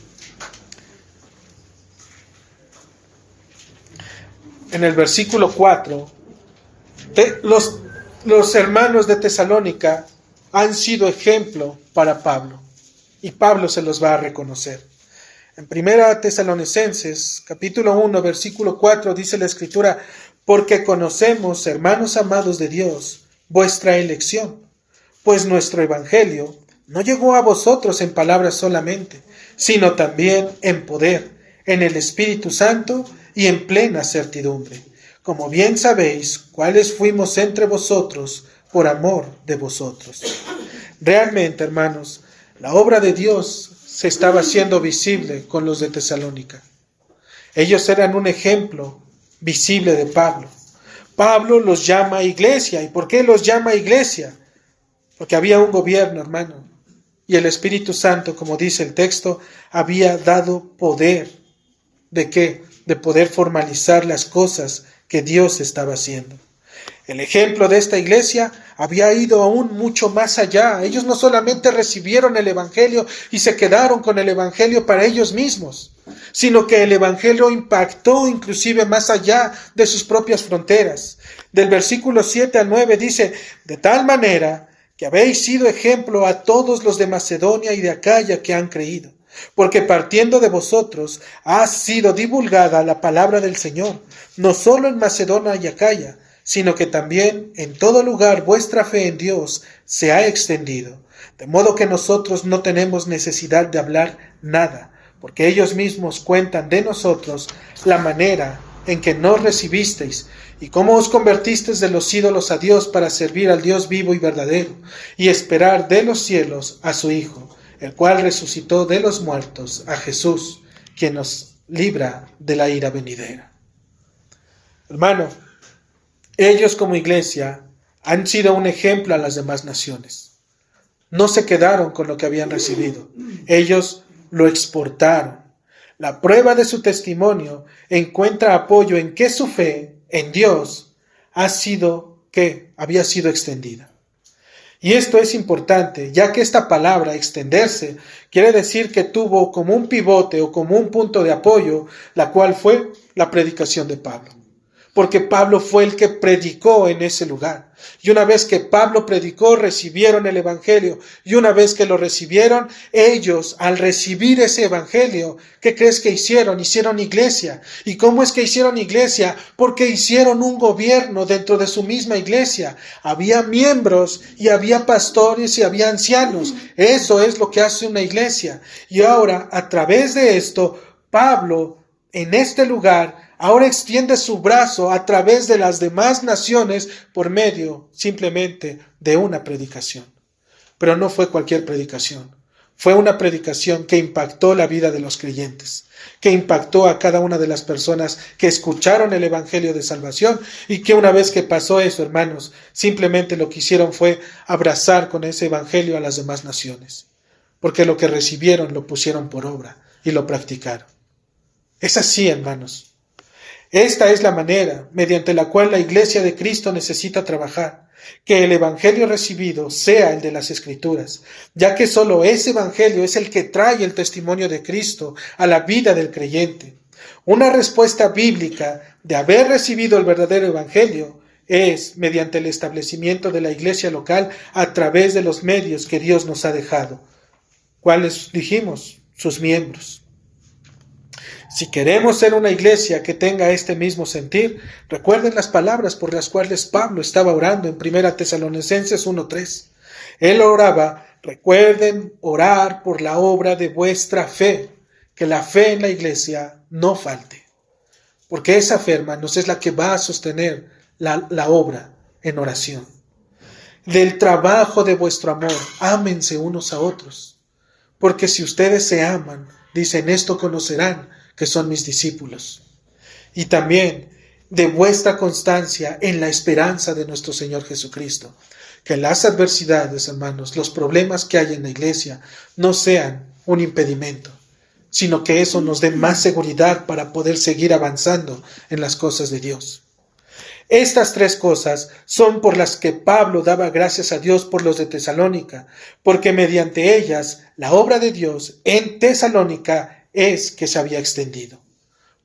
en el versículo 4, los hermanos de Tesalónica han sido ejemplo para Pablo, y Pablo se los va a reconocer. En 1 Tesalonicenses, capítulo 1, versículo 4, dice la Escritura, porque conocemos, hermanos amados de Dios, vuestra elección, pues nuestro evangelio no llegó a vosotros en palabras solamente, sino también en poder, en el Espíritu Santo y en plena certidumbre, como bien sabéis cuáles fuimos entre vosotros por amor de vosotros. Realmente, hermanos, la obra de Dios se estaba haciendo visible con los de Tesalónica. Ellos eran un ejemplo visible de Pablo. Pablo los llama iglesia. ¿Y por qué los llama iglesia? Porque había un gobierno, hermano. Y el Espíritu Santo, como dice el texto, había dado poder. ¿De qué? De poder formalizar las cosas que Dios estaba haciendo. El ejemplo de esta iglesia había ido aún mucho más allá. Ellos no solamente recibieron el Evangelio y se quedaron con el Evangelio para ellos mismos, sino que el Evangelio impactó inclusive más allá de sus propias fronteras. Del versículo 7 al 9 dice, de tal manera que habéis sido ejemplo a todos los de Macedonia y de Acaya que han creído. Porque partiendo de vosotros ha sido divulgada la palabra del Señor, no solo en Macedonia y Acaya, sino que también en todo lugar vuestra fe en Dios se ha extendido. De modo que nosotros no tenemos necesidad de hablar nada, porque ellos mismos cuentan de nosotros la manera en que nos recibisteis y cómo os convertisteis de los ídolos a Dios para servir al Dios vivo y verdadero, y esperar de los cielos a su Hijo, el cual resucitó de los muertos, a Jesús, quien nos libra de la ira venidera. Hermano, ellos como iglesia han sido un ejemplo a las demás naciones. No se quedaron con lo que habían recibido. Ellos lo exportaron. La prueba de su testimonio encuentra apoyo en que su fe en Dios había sido extendida. Y esto es importante, ya que esta palabra, extenderse, quiere decir que tuvo como un pivote o como un punto de apoyo, la cual fue la predicación de Pablo. Porque Pablo fue el que predicó en ese lugar. Y una vez que Pablo predicó, recibieron el evangelio. Y una vez que lo recibieron, ellos, al recibir ese evangelio, ¿qué crees que hicieron? Hicieron iglesia. ¿Y cómo es que hicieron iglesia? Porque hicieron un gobierno dentro de su misma iglesia. Había miembros y había pastores y había ancianos. Eso es lo que hace una iglesia. Y ahora, a través de esto, Pablo, en este lugar, ahora extiende su brazo a través de las demás naciones por medio simplemente de una predicación. Pero no fue cualquier predicación. Fue una predicación que impactó la vida de los creyentes, que impactó a cada una de las personas que escucharon el evangelio de salvación y que una vez que pasó eso, hermanos, simplemente lo que hicieron fue abrazar con ese evangelio a las demás naciones. Porque lo que recibieron lo pusieron por obra y lo practicaron. Es así, hermanos. Esta es la manera mediante la cual la Iglesia de Cristo necesita trabajar, que el Evangelio recibido sea el de las Escrituras, ya que solo ese Evangelio es el que trae el testimonio de Cristo a la vida del creyente. Una respuesta bíblica de haber recibido el verdadero Evangelio es mediante el establecimiento de la Iglesia local a través de los medios que Dios nos ha dejado. ¿Cuáles dijimos? Sus miembros. Si queremos ser una iglesia que tenga este mismo sentir, recuerden las palabras por las cuales Pablo estaba orando en 1 Tesalonicenses 1:3. Él oraba, recuerden orar por la obra de vuestra fe, que la fe en la iglesia no falte. Porque esa fe, hermanos, es la que va a sostener la obra en oración. Del trabajo de vuestro amor, ámense unos a otros. Porque si ustedes se aman, dicen, esto conocerán que son mis discípulos. Y también de vuestra constancia en la esperanza de nuestro Señor Jesucristo. Que las adversidades, hermanos, los problemas que hay en la iglesia no sean un impedimento, sino que eso nos dé más seguridad para poder seguir avanzando en las cosas de Dios. Estas tres cosas son por las que Pablo daba gracias a Dios por los de Tesalónica, porque mediante ellas la obra de Dios en Tesalónica es que se había extendido,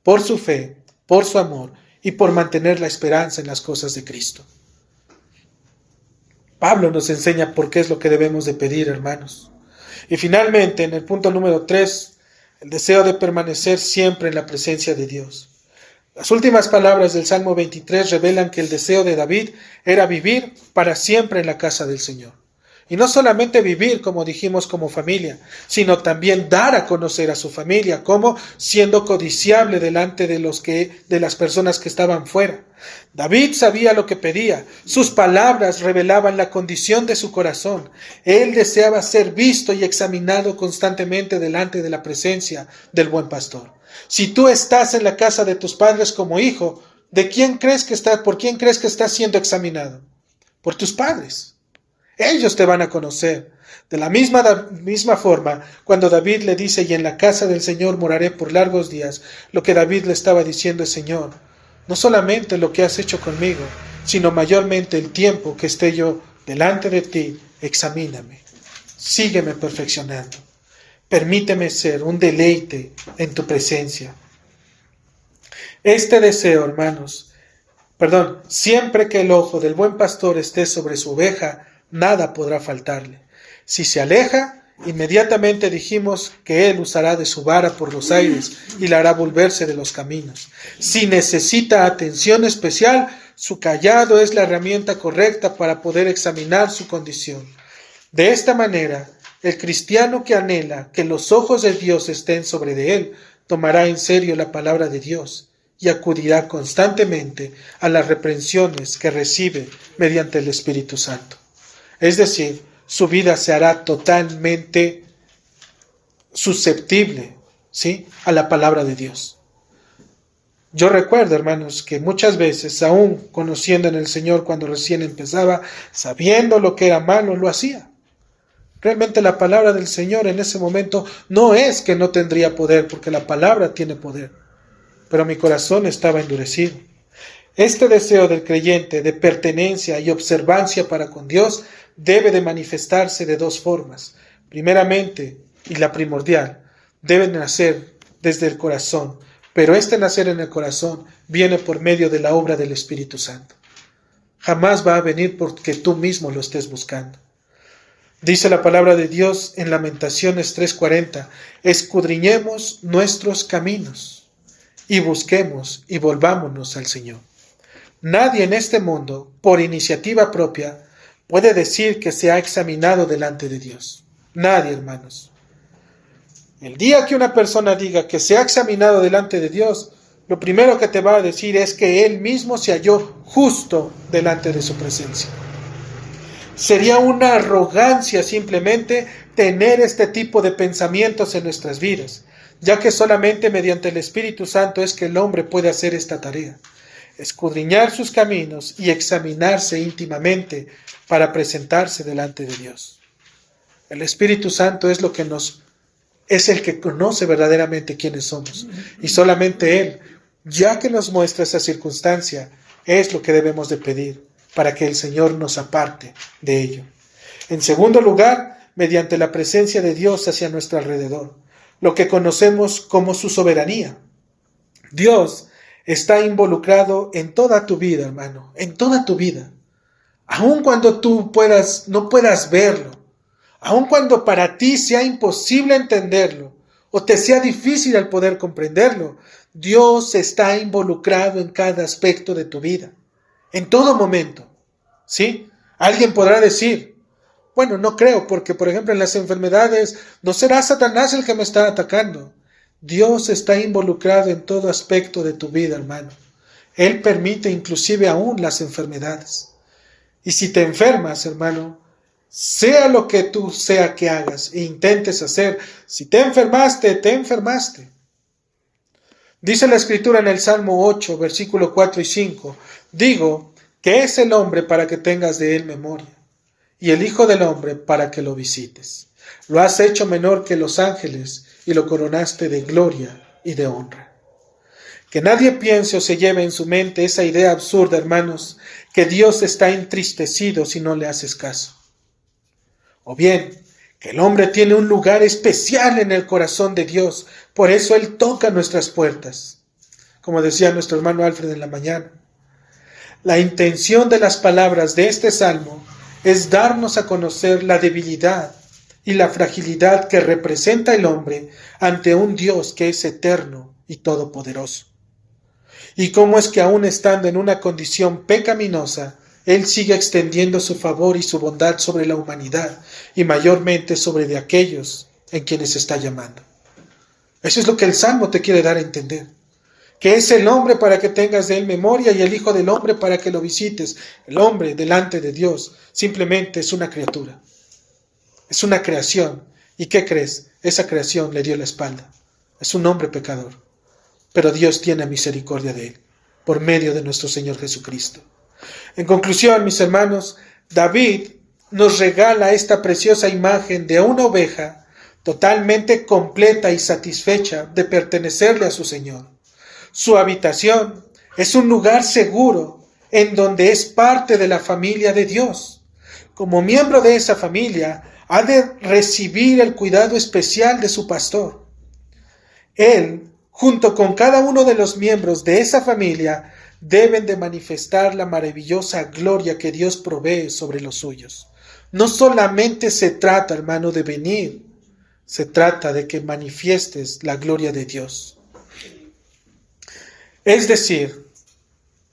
por su fe, por su amor y por mantener la esperanza en las cosas de Cristo. Pablo nos enseña por qué es lo que debemos de pedir, hermanos. Y finalmente, en el punto número 3, el deseo de permanecer siempre en la presencia de Dios. Las últimas palabras del Salmo 23 revelan que el deseo de David era vivir para siempre en la casa del Señor. Y no solamente vivir, como dijimos, como familia, sino también dar a conocer a su familia, como siendo codiciable delante de las personas que estaban fuera. David sabía lo que pedía, sus palabras revelaban la condición de su corazón. Él deseaba ser visto y examinado constantemente delante de la presencia del buen pastor. Si tú estás en la casa de tus padres como hijo, ¿por quién crees que estás siendo examinado? Por tus padres. Ellos te van a conocer. De la misma forma, cuando David le dice, y en la casa del Señor moraré por largos días, lo que David le estaba diciendo es, Señor, no solamente lo que has hecho conmigo, sino mayormente el tiempo que esté yo delante de ti, examíname, sígueme perfeccionando, permíteme ser un deleite en tu presencia. Este deseo, hermanos, siempre que el ojo del buen pastor esté sobre su oveja, nada podrá faltarle. Si se aleja, inmediatamente dijimos que él usará de su vara por los aires y la hará volverse de los caminos. Si necesita atención especial, su cayado es la herramienta correcta para poder examinar su condición. De esta manera, el cristiano que anhela que los ojos de Dios estén sobre de él, tomará en serio la palabra de Dios y acudirá constantemente a las reprensiones que recibe mediante el Espíritu Santo. Es decir, su vida se hará totalmente susceptible, ¿sí?, a la palabra de Dios. Yo recuerdo, hermanos, que muchas veces, aún conociendo en el Señor cuando recién empezaba, sabiendo lo que era malo, lo hacía. Realmente la palabra del Señor en ese momento no es que no tendría poder, porque la palabra tiene poder, pero mi corazón estaba endurecido. Este deseo del creyente de pertenencia y observancia para con Dios debe de manifestarse de dos formas. Primeramente, y la primordial, debe nacer desde el corazón, pero este nacer en el corazón viene por medio de la obra del Espíritu Santo. Jamás va a venir porque tú mismo lo estés buscando. Dice la palabra de Dios en Lamentaciones 3:40, escudriñemos nuestros caminos y busquemos y volvámonos al Señor. Nadie en este mundo, por iniciativa propia, puede decir que se ha examinado delante de Dios. Nadie, hermanos. El día que una persona diga que se ha examinado delante de Dios, lo primero que te va a decir es que él mismo se halló justo delante de su presencia. Sería una arrogancia simplemente tener este tipo de pensamientos en nuestras vidas, ya que solamente mediante el Espíritu Santo es que el hombre puede hacer esta tarea. Escudriñar sus caminos y examinarse íntimamente para presentarse delante de Dios. El Espíritu Santo es el que conoce verdaderamente quiénes somos, y solamente Él, ya que nos muestra esa circunstancia, es lo que debemos de pedir para que el Señor nos aparte de ello. En segundo lugar, mediante la presencia de Dios hacia nuestro alrededor, lo que conocemos como su soberanía. Dios está involucrado en toda tu vida, hermano, en toda tu vida. Aun cuando tú no puedas verlo, aun cuando para ti sea imposible entenderlo o te sea difícil el poder comprenderlo, Dios está involucrado en cada aspecto de tu vida, en todo momento. ¿Sí? Alguien podrá decir, bueno, no creo, porque por ejemplo en las enfermedades no será Satanás el que me está atacando. Dios está involucrado en todo aspecto de tu vida, hermano. Él permite inclusive aún las enfermedades. Y si te enfermas, hermano, sea lo que tú sea que hagas e intentes hacer, si te enfermaste, te enfermaste. Dice la Escritura en el Salmo 8, versículo 4 y 5, digo, que es el hombre para que tengas de él memoria, y el Hijo del hombre para que lo visites. Lo has hecho menor que los ángeles, y lo coronaste de gloria y de honra. Que nadie piense o se lleve en su mente esa idea absurda, hermanos, que Dios está entristecido si no le haces caso. O bien, que el hombre tiene un lugar especial en el corazón de Dios, por eso Él toca nuestras puertas. Como decía nuestro hermano Alfred en la mañana. La intención de las palabras de este salmo es darnos a conocer la debilidad y la fragilidad que representa el hombre ante un Dios que es eterno y todopoderoso. Y cómo es que aún estando en una condición pecaminosa, Él sigue extendiendo su favor y su bondad sobre la humanidad y mayormente sobre de aquellos en quienes está llamando. Eso es lo que el Salmo te quiere dar a entender. Que es el hombre para que tengas de él memoria y el Hijo del hombre para que lo visites. El hombre delante de Dios simplemente es una criatura. Es una creación. ¿Y qué crees? Esa creación le dio la espalda. Es un hombre pecador. Pero Dios tiene misericordia de él por medio de nuestro Señor Jesucristo. En conclusión, mis hermanos, David nos regala esta preciosa imagen de una oveja totalmente completa y satisfecha de pertenecerle a su Señor. Su habitación es un lugar seguro en donde es parte de la familia de Dios. Como miembro de esa familia, ha de recibir el cuidado especial de su pastor. Él, junto con cada uno de los miembros de esa familia, deben de manifestar la maravillosa gloria que Dios provee sobre los suyos. No solamente se trata, hermano, de venir, se trata de que manifiestes la gloria de Dios. Es decir,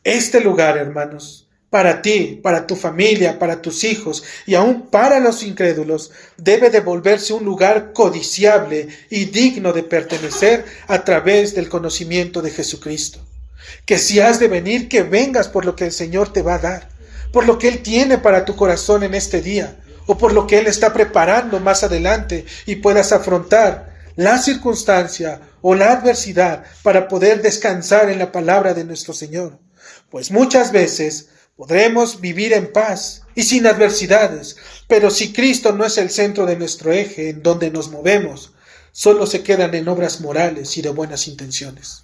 este lugar, hermanos, para ti, para tu familia, para tus hijos y aún para los incrédulos, debe de volverse un lugar codiciable y digno de pertenecer a través del conocimiento de Jesucristo. Que si has de venir, que vengas por lo que el Señor te va a dar, por lo que Él tiene para tu corazón en este día, o por lo que Él está preparando más adelante y puedas afrontar la circunstancia o la adversidad para poder descansar en la palabra de nuestro Señor. Pues muchas veces podremos vivir en paz y sin adversidades, pero si Cristo no es el centro de nuestro eje en donde nos movemos, solo se quedan en obras morales y de buenas intenciones.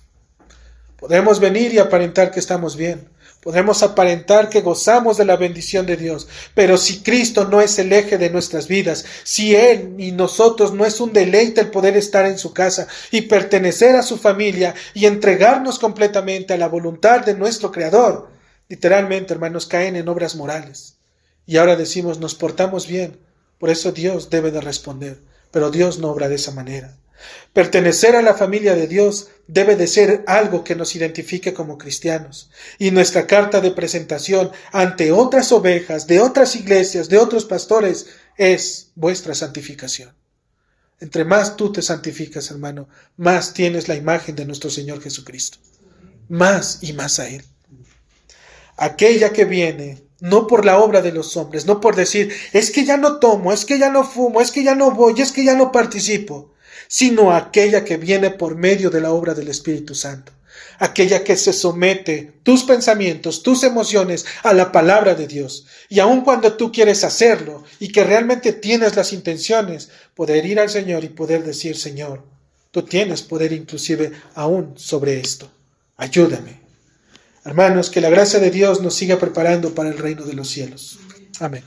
Podemos venir y aparentar que estamos bien. Podemos aparentar que gozamos de la bendición de Dios, pero si Cristo no es el eje de nuestras vidas, si Él y nosotros no es un deleite el poder estar en su casa y pertenecer a su familia y entregarnos completamente a la voluntad de nuestro Creador, literalmente, hermanos, caen en obras morales. Y ahora decimos, nos portamos bien, por eso Dios debe de responder, pero Dios no obra de esa manera. Pertenecer a la familia de Dios debe de ser algo que nos identifique como cristianos. Y nuestra carta de presentación ante otras ovejas, de otras iglesias, de otros pastores, es vuestra santificación. Entre más tú te santificas, hermano, más tienes la imagen de nuestro Señor Jesucristo. Más y más a Él. Aquella que viene, no por la obra de los hombres, no por decir, es que ya no tomo, es que ya no fumo, es que ya no voy, es que ya no participo, sino aquella que viene por medio de la obra del Espíritu Santo, aquella que se somete tus pensamientos, tus emociones a la palabra de Dios, y aun cuando tú quieres hacerlo y que realmente tienes las intenciones, poder ir al Señor y poder decir, Señor, tú tienes poder inclusive aún sobre esto, ayúdame. Hermanos, que la gracia de Dios nos siga preparando para el reino de los cielos. Amén.